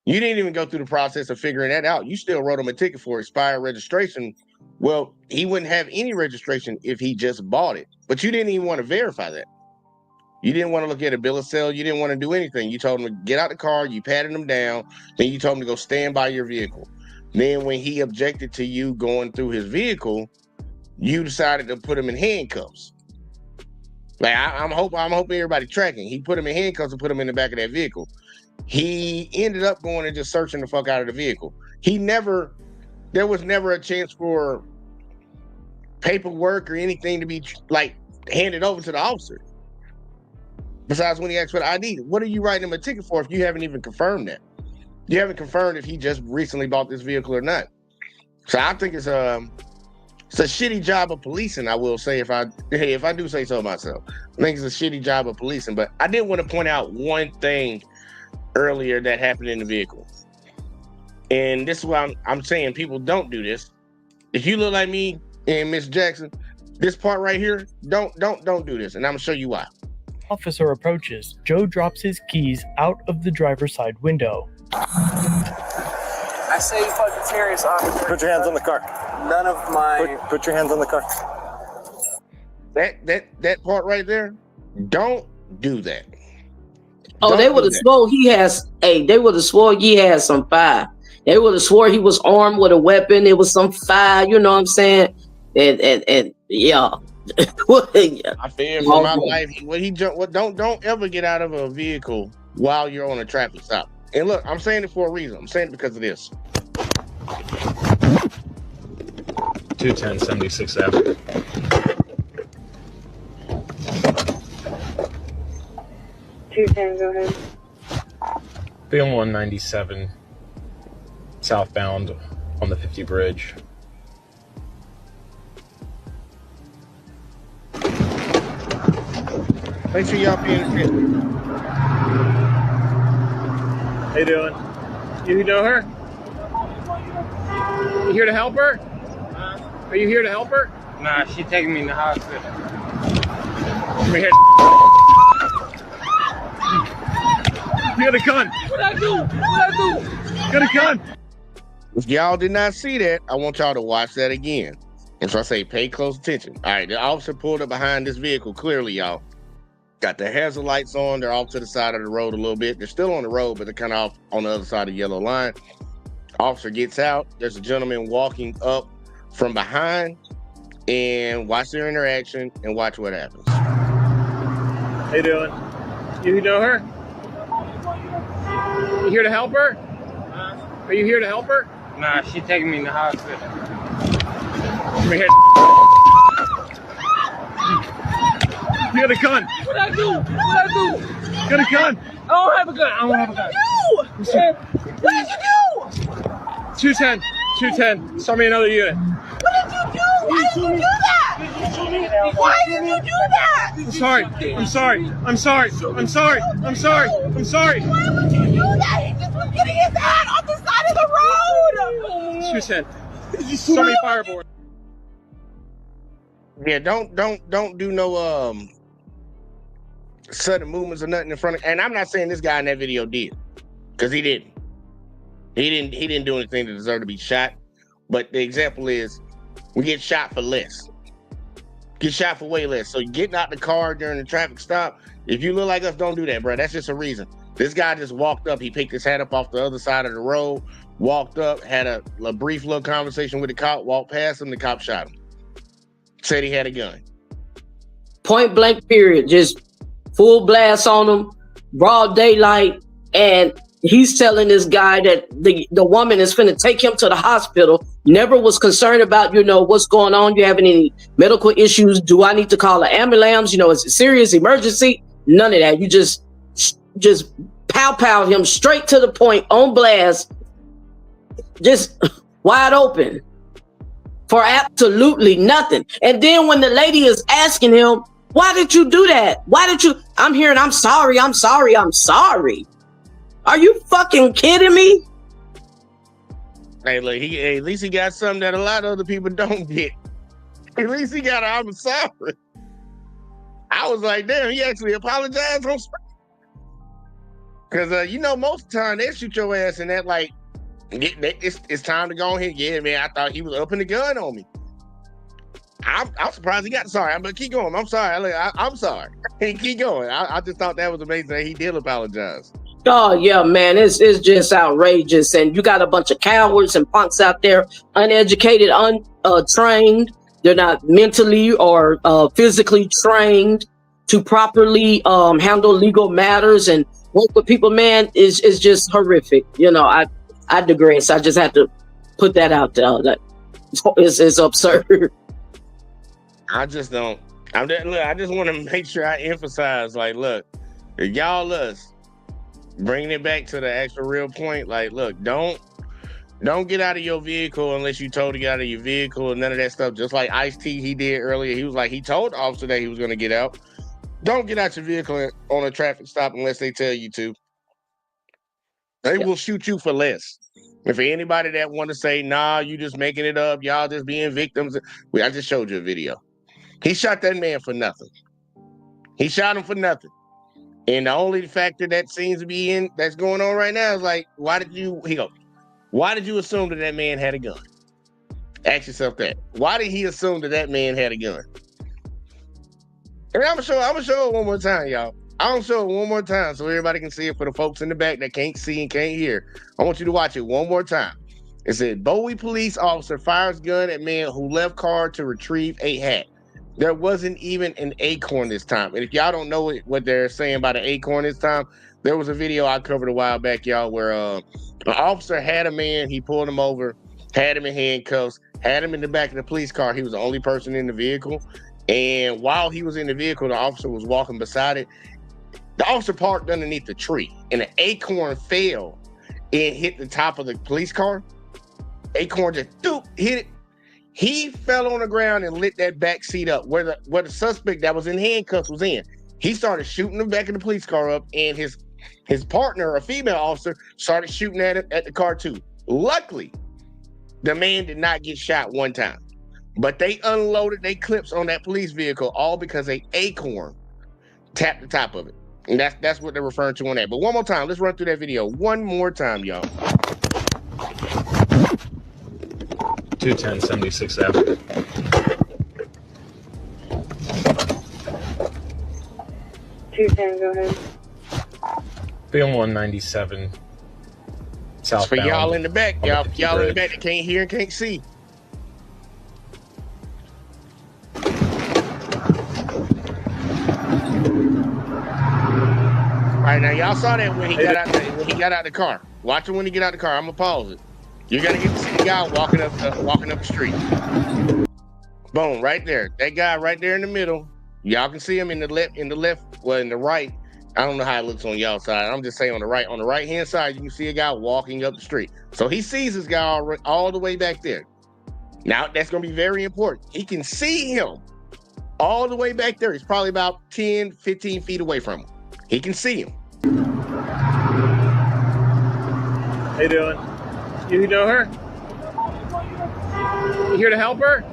You didn't even go through the process of figuring that out. You still wrote him a ticket for expired registration. Well, he wouldn't have any registration if he just bought it. But you didn't even want to verify that. You didn't want to look at a bill of sale. You didn't want to do anything. You told him to get out the car. You patted him down. Then you told him to go stand by your vehicle. Then when he objected to you going through his vehicle, you decided to put him in handcuffs. Like, I'm hoping everybody tracking. He put him in handcuffs and put him in the back of that vehicle. He ended up going and just searching the fuck out of the vehicle. There was never a chance for paperwork or anything to be like handed over to the officer. Besides when he asked for the ID, what are you writing him a ticket for if you haven't even confirmed that? You haven't confirmed if he just recently bought this vehicle or not. So I think it's a shitty job of policing, I will say, if I do say so myself. I think it's a shitty job of policing. But I did want to point out one thing earlier that happened in the vehicle. And this is why I'm saying people don't do this. If you look like me and Miss Jackson, this part right here, don't do this. And I'm gonna show you why. Officer approaches. Joe drops his keys out of the driver's side window. I say you fucking serious, officer. Put your hands on the car. None of my... Put your hands on the car. That part right there, don't do that. Oh, they would have swore he has. Hey, they would have swore he had some fire. They would have swore he was armed with a weapon. It was some fire. You know what I'm saying? And yeah. I fear for my life. Don't ever get out of a vehicle while you're on a traffic stop. And look, I'm saying it for a reason. I'm saying it because of this. 210 76th Avenue. Go ahead. Film 197 southbound on the 50 bridge. Make sure y'all paying attention. How you doing? You know her? You here to help her? Are you here to help her? Nah, she taking me in the hospital. Come here. You got a gun. What I do? Got a gun. If y'all did not see that, I want y'all to watch that again. And so I say, pay close attention. All right, the officer pulled up behind this vehicle, clearly, y'all. Got the hazard lights on. They're off to the side of the road a little bit. They're still on the road, but they're kind of off on the other side of the yellow line. Officer gets out. There's a gentleman walking up from behind. And watch their interaction and watch what happens. How you doing? You know her? You here to help her? Are you here to help her? Nah, she taking me in the hospital. Come here. You got a gun. What'd I do? What'd I do? You got a gun. I don't have a gun. I don't have a gun. What did you do? 210. 210. Start me another unit. What did you do? Why did you do that? Why did you do that? I'm sorry. I'm sorry. I'm sorry. I'm sorry. I'm sorry. I'm sorry. Why would you do that? He just was getting his hand off the side of the road. 210. Start me fireboard. Yeah, don't do no sudden movements or nothing in front of. And I'm not saying this guy in that video did, because he didn't. He didn't do anything to deserve to be shot. But the example is, we get shot for less. Get shot for way less. So getting out the car during the traffic stop, if you look like us, don't do that, bro. That's just a reason. This guy just walked up. He picked his hat up off the other side of the road, walked up, had a brief little conversation with the cop, walked past him, the cop shot him. Said he had a gun. Point blank period. Just full blast on him, broad daylight, and he's telling this guy that the woman is finna take him to the hospital. Never was concerned about, what's going on. You having any medical issues? Do I need to call an ambulance? Is it serious emergency? None of that. You just pow him straight to the point on blast, just wide open for absolutely nothing. And then when the lady is asking him, why did you do that? I'm hearing, I'm sorry. Are you fucking kidding me? Hey, look, at least he got something that a lot of other people don't get. At least he got I'm sorry. I was like, damn, he actually apologized on screen. Because, most of the time they shoot your ass and that, like, it's time to go ahead. Yeah, man, I thought he was upping the gun on me. I'm surprised he got sorry. But keep going. I'm sorry. I'm sorry. Keep going. I just thought that was amazing that he did apologize. Oh yeah, man, it's just outrageous. And you got a bunch of cowards and punks out there, uneducated, untrained. They're not mentally or physically trained to properly handle legal matters and work with people. Man, is just horrific. I digress. I just had to put that out there. That is absurd. I just don't. I just want to make sure I emphasize, like, look, if y'all us bringing it back to the actual real point, like, look, don't get out of your vehicle unless you told to get out of your vehicle and none of that stuff. Just like Ice-T, he did earlier. He was like, he told the officer that he was going to get out. Don't get out your vehicle on a traffic stop unless they tell you to. They will shoot you for less. And for anybody that want to say, nah, you just making it up, y'all just being victims. I just showed you a video. He shot that man for nothing. He shot him for nothing. And the only factor that seems to be that's going on right now is like, why did you assume that man had a gun? Ask yourself that. Why did he assume that man had a gun? And I'm gonna show it one more time, y'all. I'm gonna show it one more time so everybody can see it. For the folks in the back that can't see and can't hear, I want you to watch it one more time. It said, Bowie police officer fires gun at man who left car to retrieve a hat. There wasn't even an acorn this time. And if y'all don't know what they're saying about an acorn this time, there was a video I covered a while back, y'all, where an officer had a man, he pulled him over, had him in handcuffs, had him in the back of the police car. He was the only person in the vehicle. And while he was in the vehicle, the officer was walking beside it. The officer parked underneath the tree, and an acorn fell and hit the top of the police car. Acorn just hit it. He fell on the ground and lit that back seat up where the suspect that was in handcuffs was in. He started shooting the back of the police car up, and his partner, a female officer, started shooting at the car too. Luckily, the man did not get shot one time, but they unloaded their clips on that police vehicle all because an acorn tapped the top of it. And that's what they're referring to on that. But one more time, let's run through that video one more time, y'all. 210 76th Avenue. Go ahead. Film 197 southbound. For y'all in the back, on the y'all 50 in the bridge. back that can't hear and can't see. All right, now y'all saw that when he got out the car. Watch him when he get out the car. I'm gonna pause it. You're gonna get to see the guy walking up the street. Boom, right there. That guy right there in the middle. Y'all can see him in the right. I don't know how it looks on y'all side. I'm just saying on the right hand side, you can see a guy walking up the street. So he sees this guy all the way back there. Now that's gonna be very important. He can see him all the way back there. He's probably about 10, 15 feet away from him. He can see him. How you doing? You know her? You here to help her?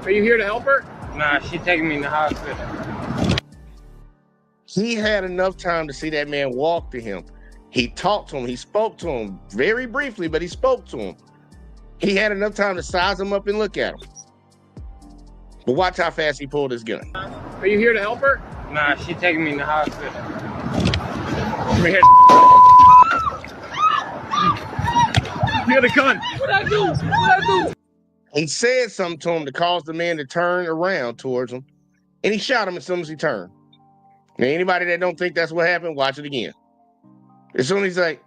Are you here to help her? Nah, she taking me in the hospital. He had enough time to see that man walk to him. He talked to him. He spoke to him very briefly, but he spoke to him. He had enough time to size him up and look at him. But watch how fast he pulled his gun. Are you here to help her? Nah, she taking me in the hospital. Come here. You got a gun. What'd I do? He said something to him to cause the man to turn around towards him, and he shot him as soon as he turned. Now, anybody that don't think that's what happened, watch it again. As soon as he's like,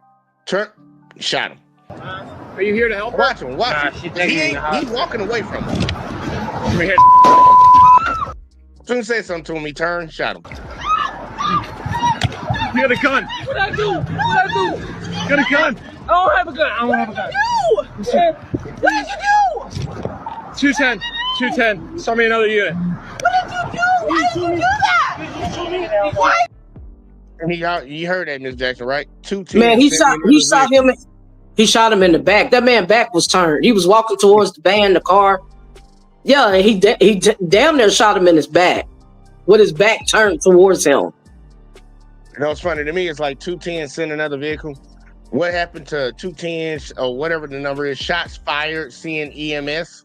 turn, he shot him. Are you here to help her? Watch him, watch Nah, him. she taking me in the hospital. He's walking away from him. Come here. As soon as he said something to him, he turned, shot him. You got a gun. What'd I do? Got a gun. I don't have a gun. What did you do? 210. Saw me another unit. What did you do? Why did you do that? Why? And you heard that, Miss Jackson, right? 210. Man, he shot him in the back. That man back was turned. He was walking towards the van, the car. Yeah, and he damn near shot him in his back with his back turned towards him. You know what's funny to me? It's like 210 sent another vehicle. What happened to 210 or whatever the number is? Shots fired, seeing EMS.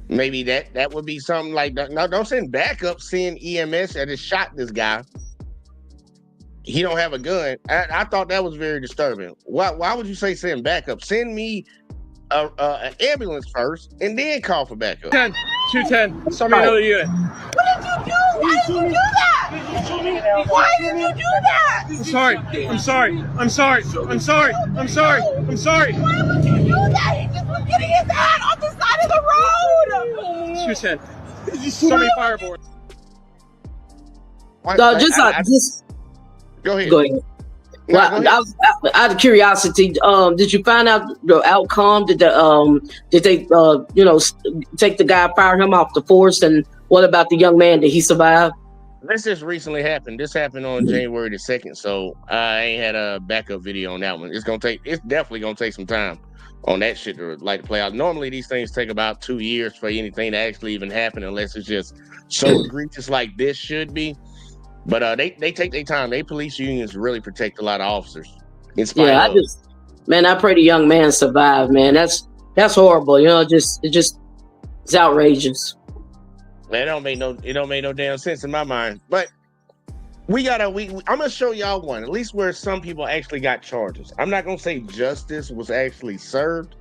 Maybe that would be something like that. No, don't send backup, seeing EMS that has shot this guy. He don't have a gun. I thought that was very disturbing. Why would you say send backup? Send me an ambulance first and then call for backup. 210. Saw me another unit. What did you do? Why did you do that? Why did you do that? I'm sorry. Why would you do that? He just was getting his hand off the side of the road. 210. Saw me fireboard. No, Go ahead. Go ahead. Well, out of curiosity, did you find out the outcome? Did they take the guy, fire him off the force? And what about the young man? Did he survive? This just recently happened. This happened on January the 2nd, so I ain't had a backup video on that one. It's definitely gonna take some time on that shit to play out. Normally these things take about 2 years for anything to actually even happen, unless it's just so egregious like this should be. But they take their time. They police unions really protect a lot of officers. I pray the young man survive, man. That's horrible. It's outrageous. Man, it don't make no damn sense in my mind. But I'm gonna show y'all one, at least where some people actually got charges. I'm not gonna say justice was actually served,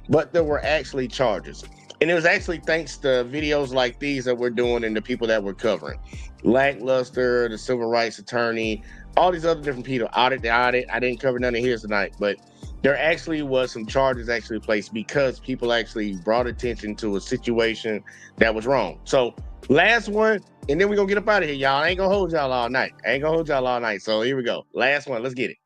but there were actually charges. And it was actually thanks to videos like these that we're doing and the people that we're covering. Lackluster, the civil rights attorney, all these other different people. Audit. I didn't cover none of his tonight, but there actually was some charges actually placed because people actually brought attention to a situation that was wrong. So last one, and then we're gonna get up out of here, y'all. I ain't gonna hold y'all all night. So here we go. Last one. Let's get it.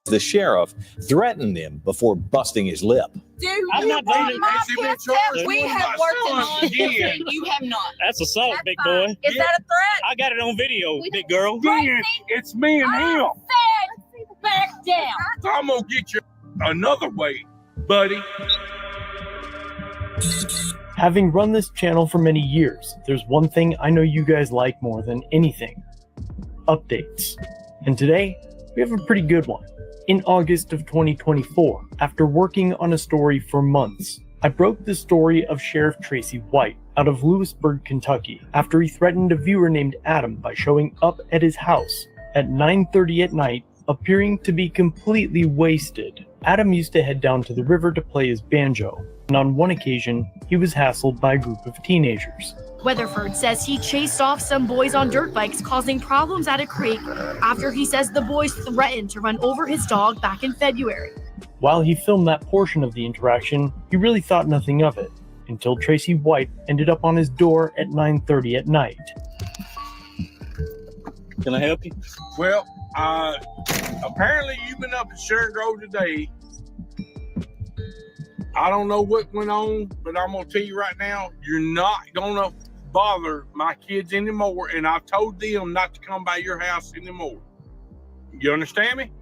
The sheriff threatened him before busting his lip. Dude, I'm not doing it. We have worked on it. You have not. That's assault, That's big fine. boy. Is that a threat? I got it on video, big girl. It's me and him. Said back down. I'm gonna get you another way, buddy. Having run this channel for many years, there's one thing I know you guys like more than anything: updates. And today, we have a pretty good one. In August of 2024, after working on a story for months, I broke the story of Sheriff Tracy White out of Lewisburg, Kentucky, after he threatened a viewer named Adam by showing up at his house at 9:30 at night, appearing to be completely wasted. Adam used to head down to the river to play his banjo, and on one occasion, he was hassled by a group of teenagers. Weatherford says he chased off some boys on dirt bikes, causing problems at a creek after he says the boys threatened to run over his dog back in February. While he filmed that portion of the interaction, he really thought nothing of it, until Tracy White ended up on his door at 9:30 at night. Can I help you? Well, apparently you've been up at Sherritt Road today. I don't know what went on, but I'm going to tell you right now, you're not going to bother my kids anymore, and I've told them not to come by your house anymore. You understand me?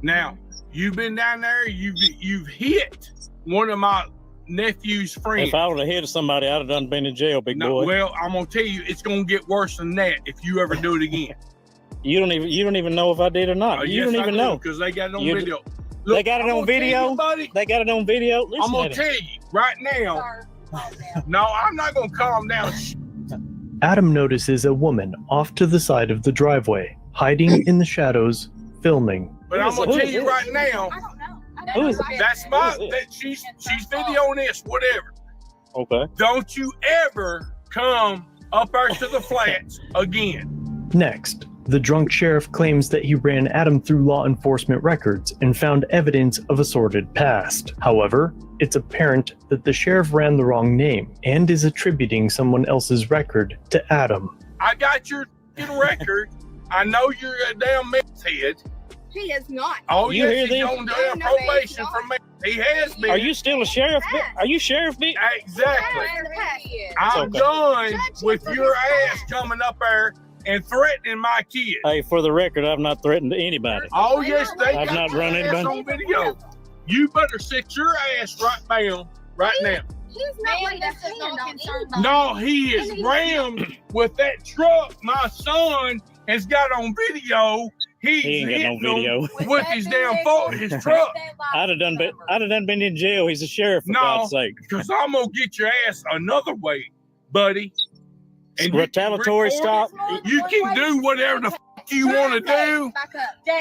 Now, you've been down there, you've hit one of my nephew's friends. If I would have hit somebody, I'd have done been in jail, big boy. Well, I'm going to tell you, it's going to get worse than that if you ever do it again. You don't even know if I did or not. You Yes, don't even know. Because they got it on You- video. They got it on video? Buddy, They got it on video. Listen I'm going at to it. tell you right now. No, I'm not going to calm down. Adam notices a woman off to the side of the driveway, hiding in the shadows, filming. But I'm going to tell you right now. Who is it? That's she's videoing this, whatever. Okay. Don't you ever come up there to the flats again. Next, the drunk sheriff claims that he ran Adam through law enforcement records and found evidence of a sordid past. However, it's apparent that the sheriff ran the wrong name and is attributing someone else's record to Adam. I got your record. I know you're a damn meth head. He is not. Oh, You yes, hear he's this? on probation from me. He has been. Are you still a sheriff? Are you sheriff, Vic? Exactly. Yes. I'm okay. done with your ass coming up there and threatening my kids. Hey, for the record, I've not threatened anybody. Oh, yes, they I've got not your run ass anybody. on video. You better sit your ass right down right now. He's not like that's not concerned about. No, he is rammed with that truck. My son has got on video. He's He ain't got no hitting them video. with his damn his truck. I'd have done been in jail. He's a sheriff, for No, God's sake. because I'm gonna get your ass another way, buddy. And you can Retaliatory record stop. it. You can do whatever the f- you want to do.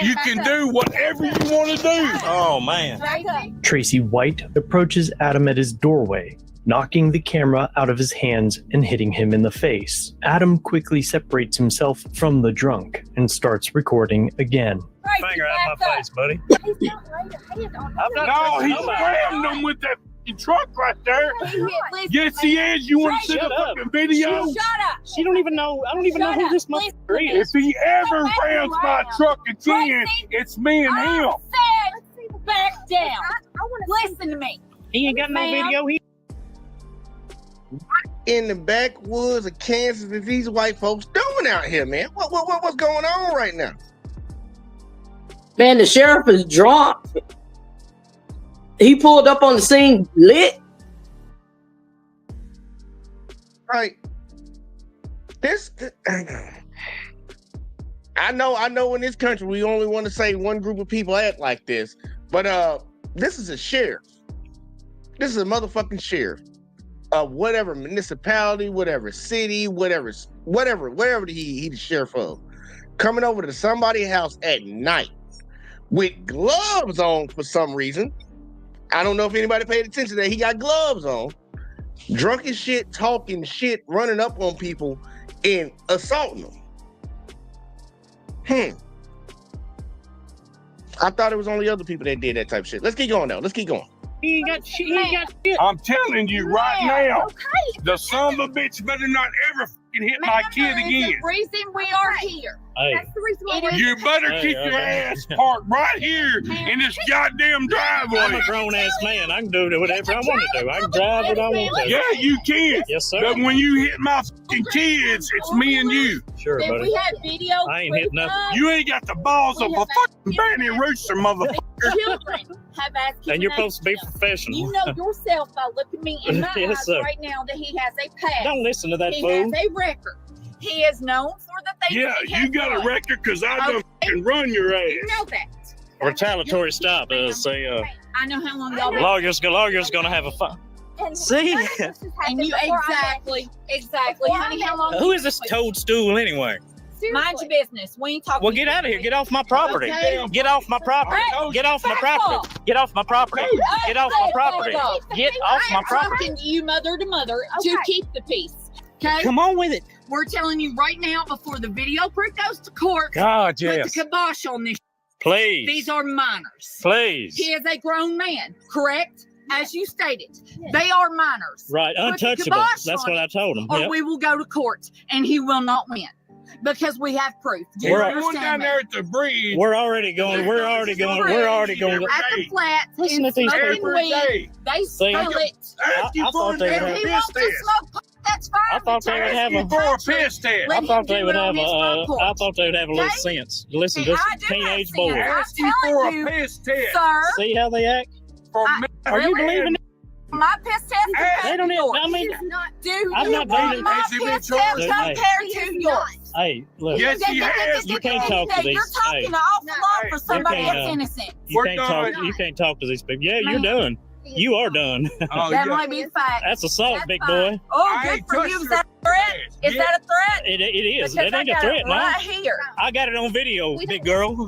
You can do whatever you want to do. Oh, man. Tracy White approaches Adam at his doorway, knocking the camera out of his hands and hitting him in the face. Adam quickly separates himself from the drunk and starts recording again. Finger out my face, buddy. No, he's rammed them with that f***ing truck right there. Yes, he is. You want to see the Shut up. fucking video? Shut up. She don't even know. I don't even know who this motherfucker If is. he ever rams my truck again, it's me and him. Back down. Listen to me. He ain't got no Ma'am. video. He In the backwoods of Kansas, that these white folks doing out here, man? What's going on right now? Man, the sheriff is drunk. He pulled up on the scene lit. Right. This I know in this country we only want to say one group of people act like this, but this is a sheriff. This is a motherfucking sheriff of whatever municipality, whatever city, whatever he the sheriff of, coming over to somebody's house at night with gloves on for some reason. I don't know if anybody paid attention that he got gloves on. Drunk as shit, talking shit, running up on people and assaulting them. I thought it was only other people that did that type of shit. Let's keep going now. Let's keep going. He ain't got shit. He ain't got shit. I'm telling you right now, the son of a bitch better not ever fucking hit my kid again. The reason we are here. Hey. That's the reason why we're You better Hey, keep your okay. ass parked right here in this goddamn I'm driveway. a grown ass man. I can do whatever I want to do. I can drive what I want to. Yeah, you can. Yes, sir. But when you hit my fucking kids, it's me and you. Sure, If buddy. we had video, I ain't hit nothing. You ain't got the balls of a fucking Benny Rooster, motherfucker. children have asked. And you're supposed to be professional. You know yourself by looking me in my Yes, eyes sir. right now that he has a past. Don't listen to that He fool. has a record. He is known for the things. Yeah, he you has got a done. record because I done fucking run your You ass. know that. Retaliatory stop. Say, I know how long y'all been. Lawyer's gonna have a fun. See? And you exactly. Honey, how long? Who is this toadstool anyway? Mind your business. We ain't talking. Well, get out of here. Get off my property. Okay. Get off my property. Hey, Get off my property. Get off my property. Get off my property. Get off my property. I'm talking to you mother to mother to keep the peace. Okay? Come on with it. We're telling you right now before the video proof goes to court. God, Put yes. the kibosh on this. Please. These are minors. Please. He is a grown man, correct? As you stated, they are minors. Right, Put the untouchable. kibosh That's on what I it, told him. Or Yep. we will go to court and he will not win because we have proof. Do you We're Going understand down me? there at the bridge. We're already going. At the flats, Listen and to these smoking people. weed, they See, smell it. I thought they would If have. he wants to smoke pot, that's fine. I thought they would have a. For a piss test. I thought they would have a. I I thought they would have a little sense. Listen to teenage boys. Ask you for a piss test. Sir, See how they act? Are you believing it? my piss test is They don't even. I mean, do I'm you not want doing it. my Has he been piss test charged? compared to yours? hey, look. Yes, he has. You can't talk to these. You're talking Hey, an awful lot for somebody can't, that's innocent. you can't talk. You can't talk to these people. Yeah, you're done. You are done. Oh, That yeah. might be a fact. That's assault, That's big fine. boy. Oh, I good ain't for touched you. Is your that a threat? Is Yeah. that a threat? It is. Because It ain't I a got threat it now. right here. I got it on video, big girl.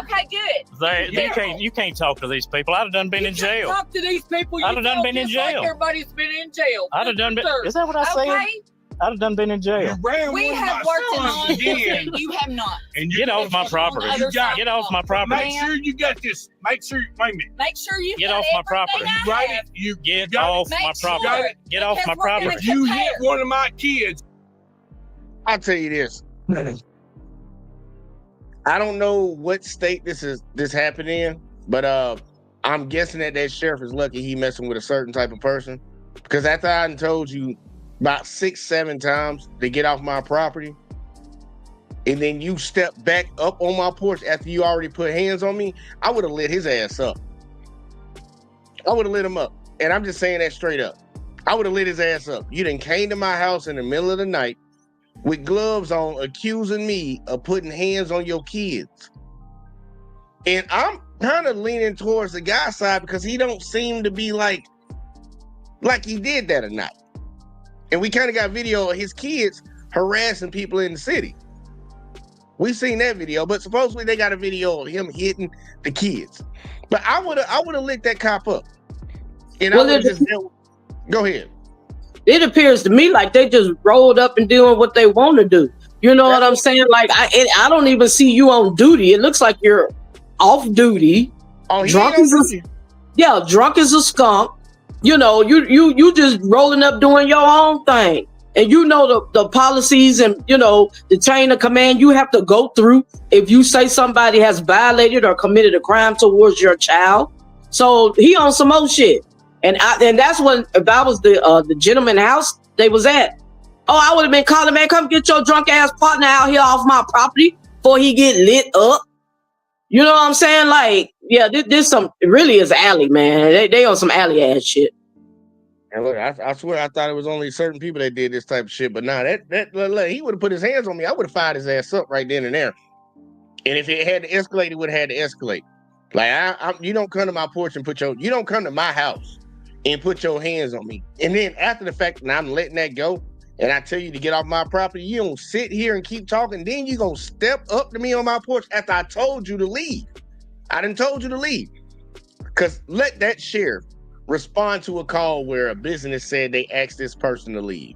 Okay, good. You can't talk to these people. I'd have done been in jail. Talk to these people. I'd have done been in jail. Everybody's been in jail. I'd have done been. Sir. Is that what I said? Okay. I'd have done been in jail. We have worked on again. You have not. And Get off my property. other side. Get off my property. Make sure you got this. Make sure. Wait a minute. Make sure you Get got off my property. everything I Right? have. You Get got off Make my sure. property. Get off my Because we're gonna property. You compare. hit one of my kids. I'll tell you this. I don't know what state this happened in, but I'm guessing that sheriff is lucky he messing with a certain type of person. Because after I done told you about 6-7 times to get off my property, and then you step back up on my porch after you already put hands on me, I would have lit his ass up. I would have lit him up. And I'm just saying that straight up. I would have lit his ass up. You done came to my house in the middle of the night with gloves on, accusing me of putting hands on your kids. And I'm kind of leaning towards the guy's side because he don't seem to be like he did that or not. And we kind of got video of his kids harassing people in the city. We've seen that video, but supposedly they got a video of him hitting the kids. But I would have lit that cop up. And I would just go ahead. It appears to me like they just rolled up and doing what they want to do. You know what I'm saying? Like I don't even see you on duty. It looks like you're off duty. Oh, drunk as a skunk. You know, you just rolling up doing your own thing. And you know the policies and you know the chain of command you have to go through if you say somebody has violated or committed a crime towards your child. So he on some old shit. And that's when if I was the gentleman house they was at. Oh, I would have been calling, man, come get your drunk ass partner out here off my property before he get lit up. You know what I'm saying? Like, yeah, this some it really is alley, man. They on some alley ass shit. And look, I swear I thought it was only certain people that did this type of shit, but nah, that he would have put his hands on me. I would have fired his ass up right then and there. And if it had to escalate, it would have had to escalate. Like you don't come to my porch and you don't come to my house and put your hands on me. And then after the fact, and I'm letting that go, and I tell you to get off my property, you don't sit here and keep talking. Then you gonna step up to me on my porch after I told you to leave. I done told you to leave. Cause let that sheriff respond to a call where a business said they asked this person to leave.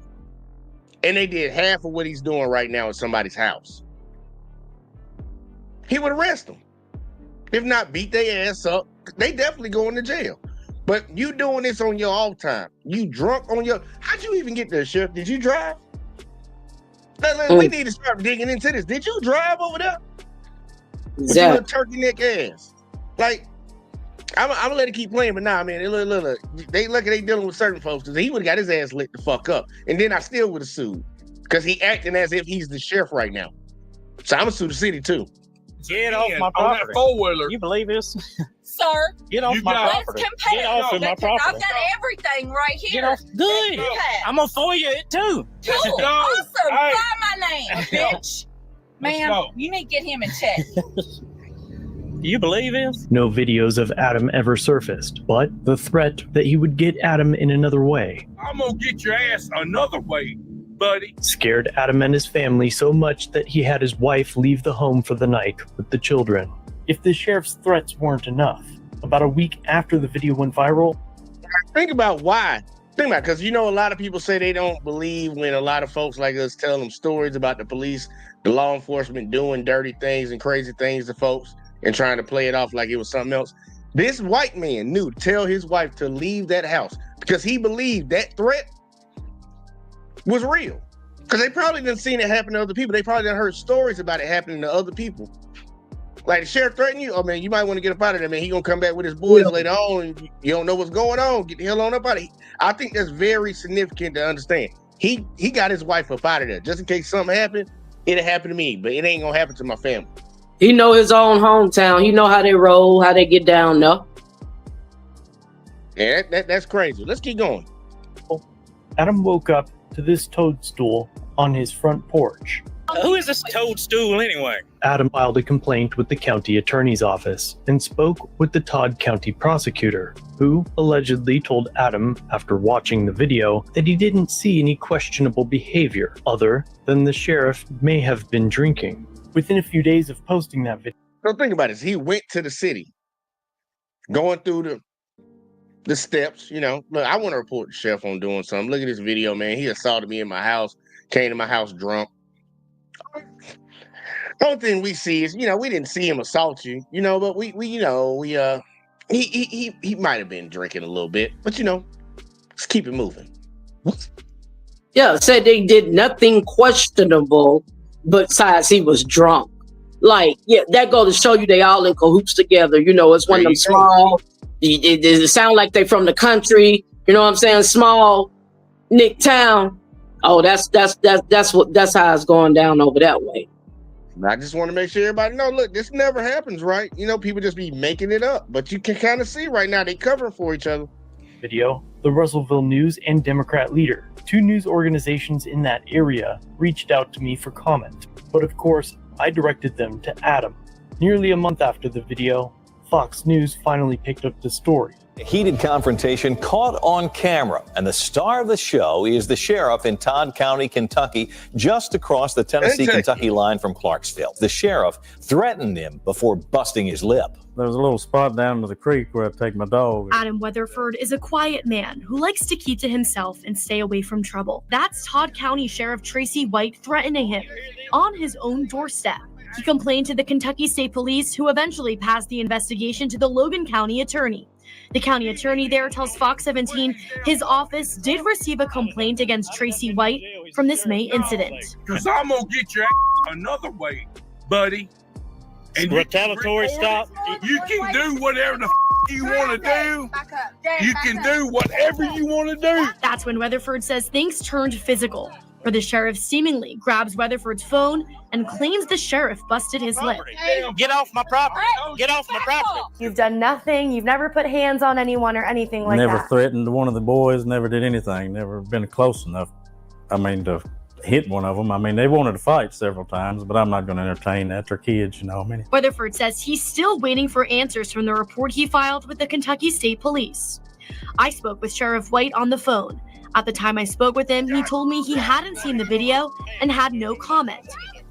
And they did half of what he's doing right now at somebody's house. He would arrest them. If not, beat their ass up. They definitely going to jail. But you doing this on your off time. You drunk on your... How'd you even get there, Sheriff? Did you drive? We need to start digging into this. Did you drive over there? With your little turkey neck ass. Like, I'm gonna let it keep playing, but nah, man, look, they lucky they dealing with certain folks because he would have got his ass lit the fuck up. And then I still would have sued. Because he acting as if he's the sheriff right now. So I'm gonna sue the city too. Get off my property. On that four-wheeler. You believe this? Sir, Get off my let's property. compare. Get off of my Because property. I've got everything right here. Get off. Good. that you have. I'm gonna FOIA it too. Cool. go. Awesome. Hey. Sign my name, bitch. Ma'am, go. you need to get him in check. Do you believe this? No videos of Adam ever surfaced, but the threat that he would get Adam in another way I'm gonna get your ass another way, buddy. scared Adam and his family so much that he had his wife leave the home for the night with the children. If the sheriff's threats weren't enough, about a week after the video went viral, Think about why. Think about, because a lot of people say they don't believe when a lot of folks like us tell them stories about the police, the law enforcement doing dirty things and crazy things to folks and trying to play it off like it was something else. This white man knew to tell his wife to leave that house because he believed that threat was real. Because they probably didn't seen it happen to other people. They probably done heard stories about it happening to other people. Like the sheriff threatened you, oh man, you might want to get up out of there, man. He gonna come back with his boys later on, and you don't know what's going on. Get the hell on up out of here. I think that's very significant to understand. He got his wife up out of there just in case something happened. It'll happen to me, but it ain't gonna happen to my family. He know his own hometown. He know how they roll, how they get down there. Yeah, that's crazy. Let's keep going. Adam woke up to this toadstool on his front porch. Who is this toadstool anyway? Adam filed a complaint with the county attorney's office and spoke with the Todd County prosecutor, who allegedly told Adam, after watching the video, that he didn't see any questionable behavior other than the sheriff may have been drinking. Within a few days of posting that video, So think about it. He went to the city, going through the steps. Look, I want to report the sheriff on doing something. Look at this video, man. He assaulted me in my house, came to my house drunk. The only thing we see is, we didn't see him assault you, but he might have been drinking a little bit, but let's keep it moving. Yeah, said they did nothing questionable besides he was drunk. Like, yeah, that go to show you they all in cahoots together. It's one of them small. It sound like they from the country. You know what I'm saying? Small Nick town. Oh, that's how it's going down over that way. I just want to make sure everybody know, look, this never happens, right? People just be making it up, but you can kind of see right now they covering for each other. video, the Russellville News and Democrat Leader, two news organizations in that area, reached out to me for comment. But of course, I directed them to Adam. Nearly a month after the video, Fox News finally picked up the story. A heated confrontation caught on camera, and the star of the show is the sheriff in Todd County, Kentucky, just across the Tennessee-Kentucky line from Clarksville. The sheriff threatened him before busting his lip. There was a little spot down to the creek where I take my dog. Adam Weatherford is a quiet man who likes to keep to himself and stay away from trouble. That's Todd County Sheriff Tracy White threatening him on his own doorstep. He complained to the Kentucky State Police, who eventually passed the investigation to the Logan County Attorney. The county attorney there tells Fox 17 his office did receive a complaint against Tracy White from this May incident. Because I'm going to get your another way, buddy. And retaliatory stop. You can do whatever the you want to do. You can do whatever you want to do. That's when Weatherford says things turned physical, where the sheriff seemingly grabs Weatherford's phone and claims the sheriff busted his lip. Get off my property. Get off my property. You've done nothing. You've never put hands on anyone or anything like Never that. threatened one of the boys, never did anything, never been close enough, to hit one of them. They wanted to fight several times, but I'm not going to entertain that. They're kids, Weatherford says he's still waiting for answers from the report he filed with the Kentucky State Police. I spoke with Sheriff White on the phone. At the time I spoke with him, he told me he hadn't seen the video and had no comment.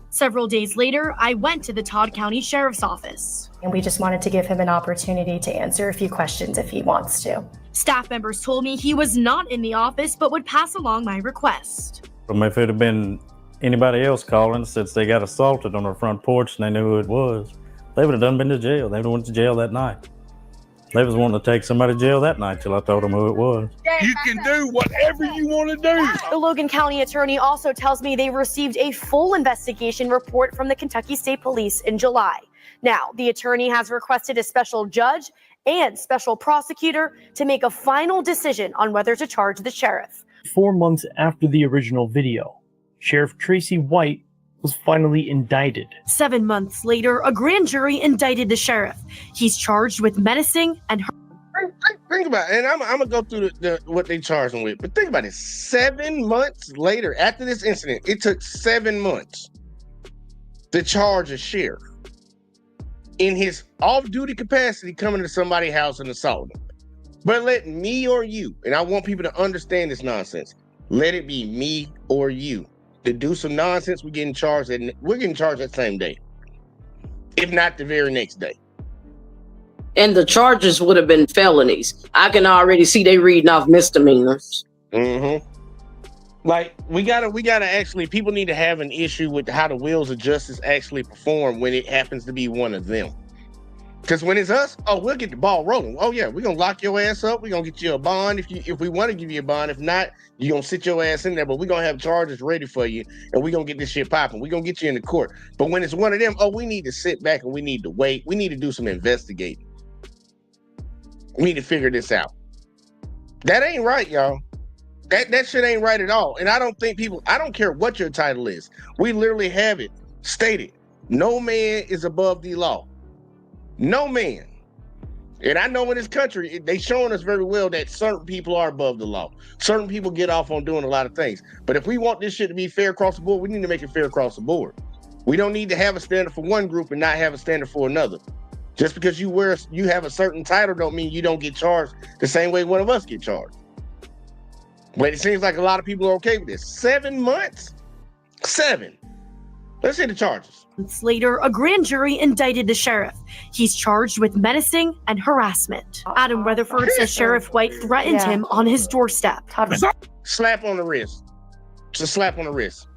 Several days later, I went to the Todd County Sheriff's Office. And we just wanted to give him an opportunity to answer a few questions if he wants to. Staff members told me he was not in the office but would pass along my request. If it had been anybody else calling, since they got assaulted on their front porch and they knew who it was, they would have been to jail. They would have went to jail that night. They was wanting to take somebody to jail that night till I told them who it was. You can do whatever you want to do. The Logan County attorney also tells me they received a full investigation report from the Kentucky State Police in July. Now, the attorney has requested a special judge and special prosecutor to make a final decision on whether to charge the sheriff. 4 months after the original video, Sheriff Tracy White was finally indicted. 7 months later, a grand jury indicted the sheriff. He's charged with menacing and Think about it, and I'm gonna go through what they charged him with. But think about it: 7 months later, after this incident, it took 7 months to charge a sheriff. in his off-duty capacity coming to somebody's house and assaulting them. But let me or you, and I want people to understand this nonsense, let it be me or you to do some nonsense, we're getting charged that same day, if not the very next day. And the charges would have been felonies. I can already see they reading off misdemeanors. Mm-hmm. Like we gotta actually, people need to have an issue with how the wheels of justice actually perform when it happens to be one of them. Because when it's us, oh, we'll get the ball rolling. Oh yeah, we're gonna lock your ass up. We're gonna get you a bond if we want to give you a bond. If not, you're gonna sit your ass in there, but we're gonna have charges ready for you and we're gonna get this shit popping. We're gonna get you in the court. But when it's one of them, oh, we need to sit back and we need to wait. We need to do some investigating. We need to figure this out. That ain't right, y'all. That shit ain't right at all. And I don't care what your title is. We literally have it stated. No man is above the law. No man. And I know in this country, they showing us very well that certain people are above the law. Certain people get off on doing a lot of things. But if we want this shit to be fair across the board, we need to make it fair across the board. We don't need to have a standard for one group and not have a standard for another. Just because you have a certain title don't mean you don't get charged the same way one of us get charged. But it seems like a lot of people are okay with this. 7 months? 7. Let's see the charges. Months later, a grand jury indicted the sheriff. He's charged with menacing and harassment. Adam Weatherford says Sheriff White threatened him on his doorstep. Slap on the wrist. It's a slap on the wrist.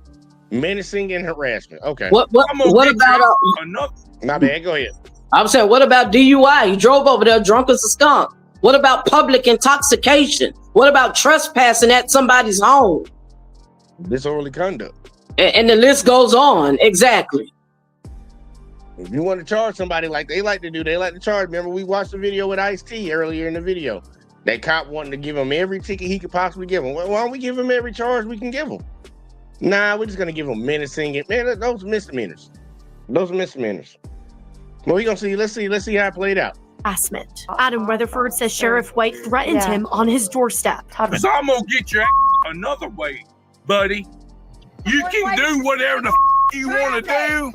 Menacing and harassment. Okay. What about My bad, go ahead. I'm saying, what about DUI? He drove over there drunk as a skunk. What about public intoxication? What about trespassing at somebody's home? Disorderly conduct. And the list goes on. Exactly. If you want to charge somebody like they like to charge. Remember, we watched the video with Ice-T earlier in the video. That cop wanted to give him every ticket he could possibly give him. Well, why don't we give him every charge we can give him? Nah, we're just going to give him menacing. Man, those are misdemeanors. Those are misdemeanors. Well, we're going to see. Let's see how it played out. Harassment. Adam Weatherford says Sheriff White threatened him on his doorstep. Because I'm going to get your ass another way, buddy. You can do whatever the you want to do.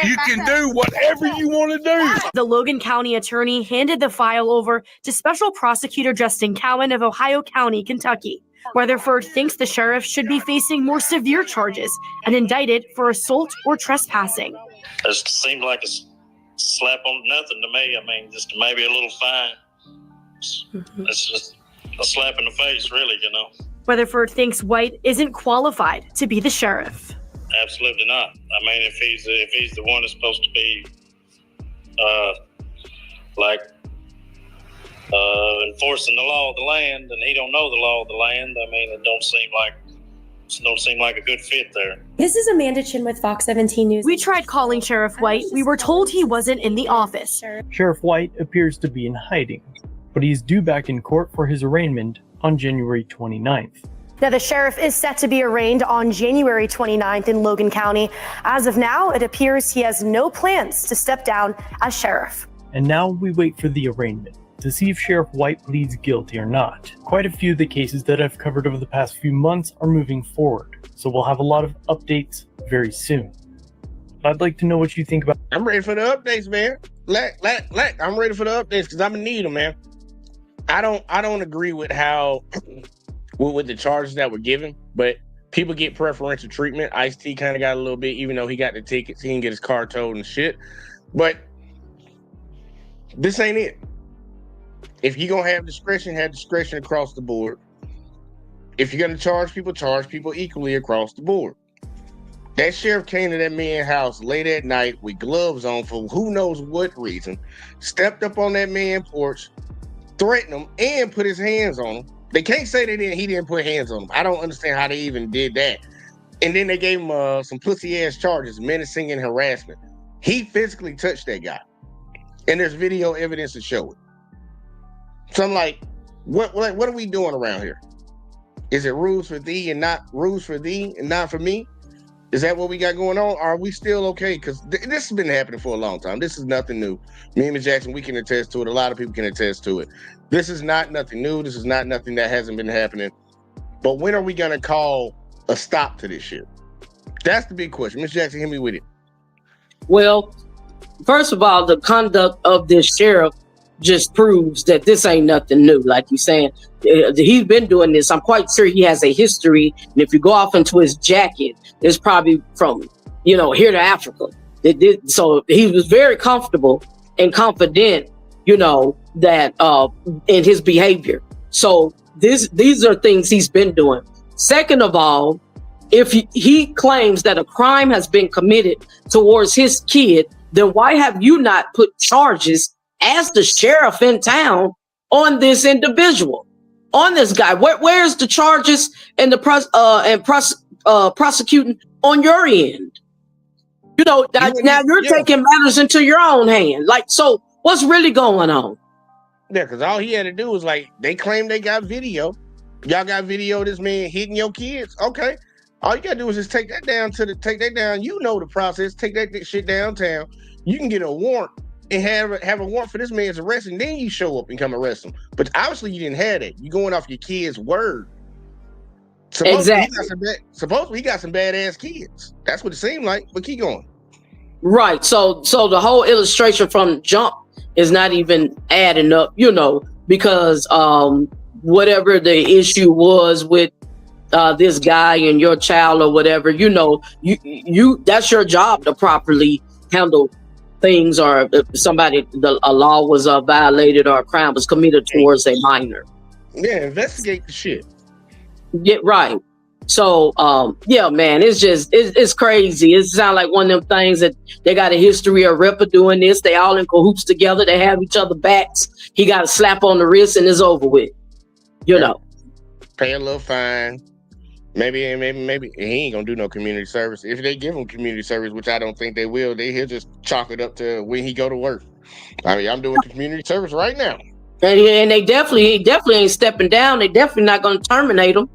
You can do whatever you want to do. The Logan County attorney handed the file over to Special Prosecutor Justin Cowan of Ohio County, Kentucky. Weatherford thinks the sheriff should be facing more severe charges and indicted for assault or trespassing. It seemed like a slap on nothing to me. I mean, just maybe a little fine. It's just a slap in the face, really, you know. Weatherford thinks White isn't qualified to be the sheriff. Absolutely not. I mean, if he's the one that's supposed to be enforcing the law of the land, and he don't know the law of the land, I mean, it don't seem like a good fit there. This is Amanda Chin with Fox 17 News. We tried calling Sheriff White. We were told he wasn't in the office. Sheriff White appears to be in hiding, but he's due back in court for his arraignment on January 29th. Now, the sheriff is set to be arraigned on January 29th in Logan County. As of now, it appears he has no plans to step down as sheriff. And now we wait for the arraignment to see if Sheriff White pleads guilty or not. Quite a few of the cases that I've covered over the past few months are moving forward, so we'll have a lot of updates very soon. I'd like to know what you think about. I'm ready for the updates, man. I'm ready for the updates because I'm gonna need them, man. I don't agree with how with the charges that were given, but people get preferential treatment. Ice-T kind of got a little bit, even though he got the tickets, he didn't get his car towed and shit. But this ain't it. If you're gonna have discretion across the board. If you're gonna charge people equally across the board. That sheriff came to that man's house late at night with gloves on for who knows what reason, stepped up on that man's porch, threatened him, and put his hands on him. They can't say he didn't put hands on him. I don't understand how they even did that. And then they gave him some pussy-ass charges, menacing and harassment. He physically touched that guy. And there's video evidence to show it. So I'm like, what are we doing around here? Is it rules for thee and not for me? Is that what we got going on? Are we still okay? Because this has been happening for a long time. This is nothing new. Me and Ms. Jackson, we can attest to it. A lot of people can attest to it. This is not nothing new. This is not nothing that hasn't been happening. But when are we going to call a stop to this shit? That's the big question. Ms. Jackson, hit me with it. Well, first of all, the conduct of this sheriff just proves that this ain't nothing new. Like you're saying, he's been doing this. I'm quite sure he has a history. And if you go off into his jacket, it's probably from, here to Africa. So he was very comfortable and confident, that in his behavior. So these are things he's been doing. Second of all, if he claims that a crime has been committed towards his kid, then why have you not put charges as the sheriff in town on this individual, on this guy? Where's the charges and the prosecuting on your end? Now you're taking matters into your own hand. Like, so what's really going on? Yeah, because all he had to do was they claim they got video. Y'all got video of this man hitting your kids. Okay. All you gotta do is just take that down. You know the process. Take that shit downtown. You can get a warrant and have a warrant for this man's arrest, and then you show up and come arrest him. But obviously you didn't have that. You going off your kid's word. Exactly. Supposedly he got some badass kids. That's what it seemed like. But keep going. Right. So the whole illustration from jump is not even adding up, because whatever the issue was with this guy and your child or whatever, you that's your job to properly handle things, or if a law was violated or a crime was committed towards a minor. Yeah, investigate the shit. Yeah, right. So, yeah, man, it's crazy. It sounds like one of them things that they got a history of Ripper doing this. They all in cahoots together. They have each other backs. He got a slap on the wrist and it's over with. Pay a little fine. Maybe he ain't gonna do no community service. If they give him community service, which I don't think they will, he'll just chalk it up to when he go to work. I mean, I'm doing community service right now. And they definitely ain't stepping down. They definitely not gonna terminate him.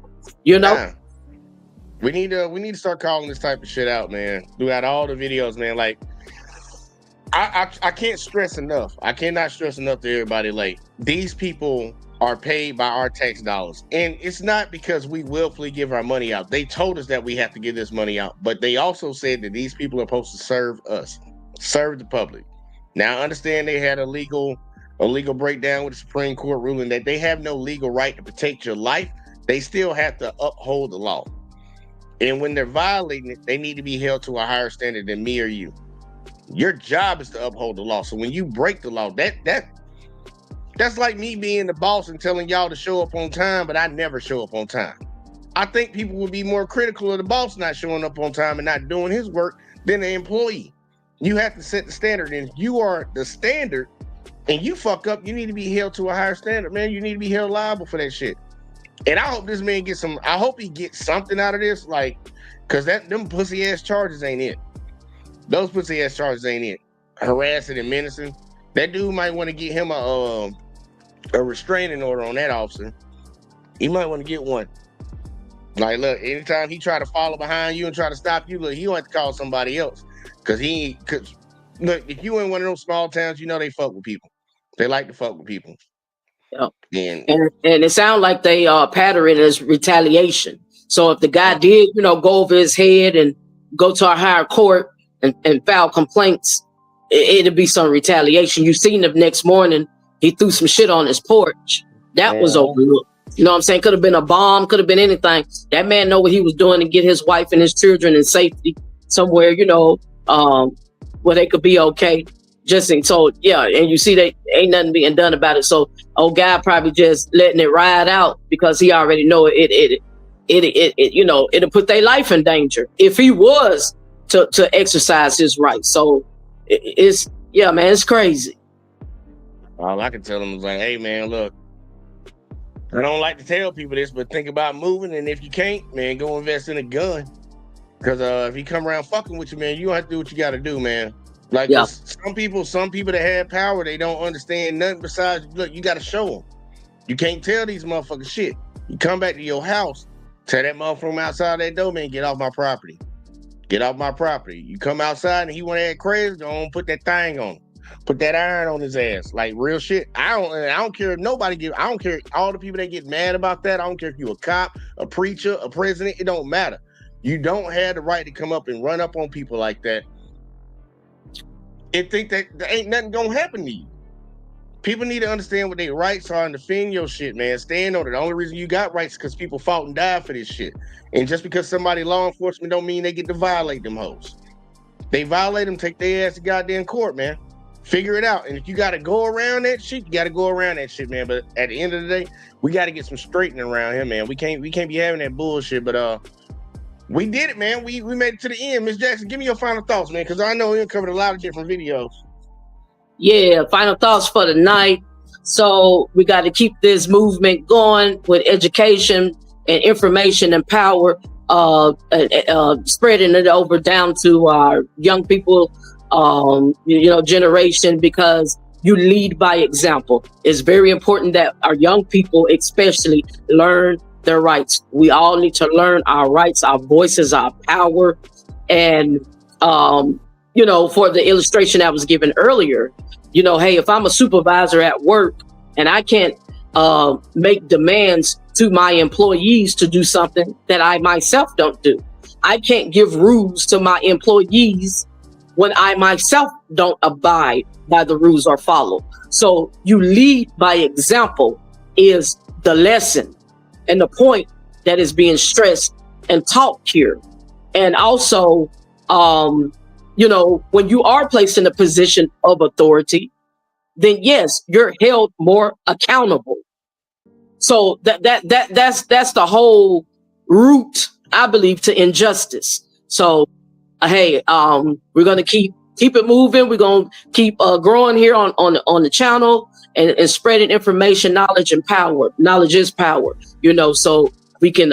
Nah. We need to start calling this type of shit out, man. Throughout all the videos, man. Like, I can't stress enough. I cannot stress enough to everybody. These people are paid by our tax dollars, and it's not because we willfully give our money out. They told us that we have to give this money out, but they also said that these people are supposed to serve us, serve the public. Now, I understand they had a legal breakdown with the Supreme Court ruling that they have no legal right to protect your life. They still have to uphold the law. And when they're violating it, they need to be held to a higher standard than me or you. Your job is to uphold the law. So when you break the law, that's like me being the boss and telling y'all to show up on time, but I never show up on time. I think people would be more critical of the boss not showing up on time and not doing his work than the employee. You have to set the standard, and if you are the standard and you fuck up, you need to be held to a higher standard, man. You need to be held liable for that shit. And I hope this man gets I hope he gets something out of this, because them pussy ass charges ain't it. Those pussy ass charges ain't it. Harassing and menacing. That dude might want to get him a restraining order on that officer. He might want to get one. Like, look, anytime he try to follow behind you and try to stop you, look, he want to call somebody else. Cause look, if you in one of those small towns, they fuck with people. They like to fuck with people. Yep. And it sounds like they pattern it as retaliation. So if the guy did, go over his head and go to a higher court and file complaints, it'd be some retaliation. You seen the next morning, he threw some shit on his porch. That was overlooked. You know what I'm saying? Could have been a bomb, could have been anything. That man know what he was doing to get his wife and his children in safety somewhere, where they could be okay. So yeah, and you see they ain't nothing being done about it. So old guy probably just letting it ride out because he already know it'll put their life in danger if he was to exercise his rights. So it's crazy. All I can tell him is hey man, look, I don't like to tell people this, but think about moving, and if you can't, man, go invest in a gun. Because if he come around fucking with you, man, you don't have to do what you got to do, man. Some people that have power, they don't understand nothing besides, look, you got to show them. You can't tell these motherfuckers shit. You come back to your house, tell that motherfucker from outside that door, man, get off my property. Get off my property. You come outside and he want to act crazy, don't put that thing on him. Put that iron on his ass. Like real shit. I don't care if nobody I don't care all the people that get mad about that. I don't care if you a cop, a preacher, a president, it don't matter. You don't have the right to come up and run up on people like that and think that there ain't nothing gonna happen to you. People need to understand what their rights are and defend your shit, man. Stand on it. The only reason you got rights is because people fought and died for this shit. And just because somebody law enforcement don't mean they get to violate them hoes. They violate them, take their ass to goddamn court, man. Figure it out. And if you gotta go around that shit, you gotta go around that shit, man. But at the end of the day, we gotta get some straightening around here, man. We can't be having that bullshit. But we did it, man. We made it to the end. Miss Jackson, give me your final thoughts, man, because I know you covered a lot of different videos. Yeah, final thoughts for the night. So we got to keep this movement going with education and information and power, spreading it over down to our young people, generation, because you lead by example. It's very important that our young people especially learn their rights. We all need to learn our rights, our voices, our power. And, for the illustration I was given earlier, hey, if I'm a supervisor at work and I can't make demands to my employees to do something that I myself don't do, I can't give rules to my employees when I myself don't abide by the rules or follow. So you lead by example is the lesson and the point that is being stressed and taught here. And also, when you are placed in a position of authority, then yes, you're held more accountable. So that's the whole root, I believe, to injustice. So, hey, we're gonna keep it moving. We're gonna keep growing here on the channel and spreading information, knowledge, and power. Knowledge is power, so we can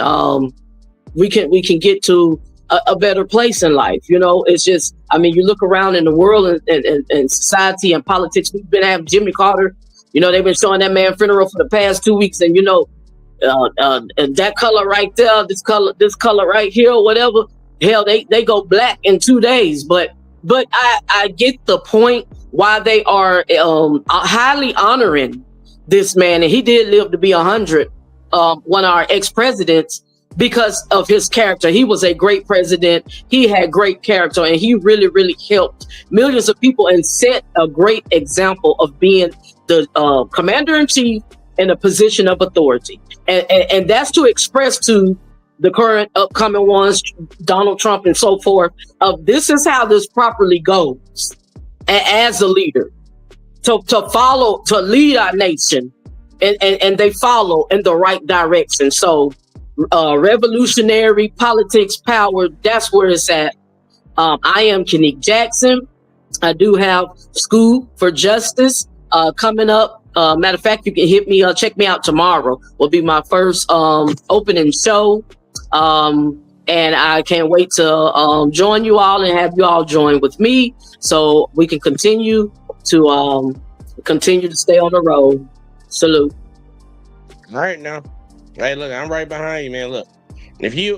get to a better place in life. It's just, you look around in the world and society and politics. We've been having Jimmy Carter, they've been showing that man funeral for the past 2 weeks, and and that color right there, this color right here, whatever, hell, they go black in 2 days. But I get the point why they are highly honoring this man, and he did live to be 100, one of our ex-presidents, because of his character. He was a great president. He had great character, and he really, really helped millions of people and set a great example of being the commander-in-chief in a position of authority. And that's to express to the current upcoming ones, Donald Trump and so forth, of this is how this properly goes as a leader. To follow, to lead our nation, and they follow in the right direction. So revolutionary politics, power, that's where it's at. I am Kenique Jackson. I do have School for Justice coming up. Matter of fact, you can hit me, check me out tomorrow. Will be my first opening show. And I can't wait to join you all and have you all join with me so we can continue to stay on the road. Salute. All right, now. Hey, look, I'm right behind you, man. Look,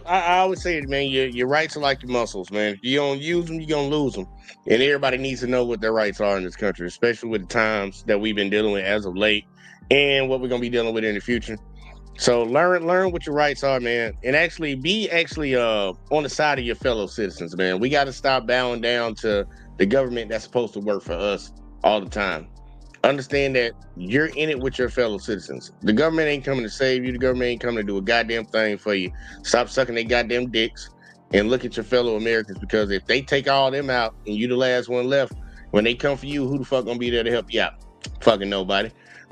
I always say it, man, your rights are like your muscles, man. If you don't use them, you're going to lose them. And everybody needs to know what their rights are in this country, especially with the times that we've been dealing with as of late and what we're going to be dealing with in the future. So learn what your rights are, man, and be on the side of your fellow citizens, man. We got to stop bowing down to the government that's supposed to work for us all the time. Understand that you're in it with your fellow citizens. The government ain't coming to save you. The government ain't coming to do a goddamn thing for you. Stop sucking their goddamn dicks and look at your fellow Americans, because if they take all them out and you the last one left, when they come for you, who the fuck gonna be there to help you out? Fucking nobody.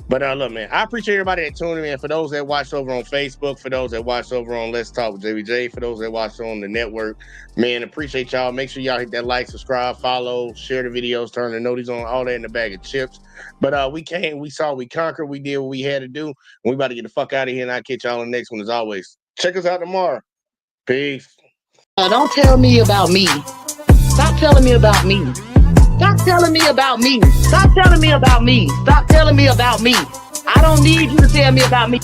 But look, man, I appreciate everybody that tuned in. For those that watched over on Facebook, for those that watched over on Let's Talk with JBJ, for those that watched on the network, man, appreciate y'all. Make sure y'all hit that like, subscribe, follow, share the videos, turn the notice on, all that in the bag of chips. But we conquered, we did what we had to do. And we about to get the fuck out of here, and I'll catch y'all on the next one as always. Check us out tomorrow. Peace. Don't tell me about me. Stop telling me about me. Stop telling me about me. Stop telling me about me. Stop telling me about me. I don't need you to tell me about me.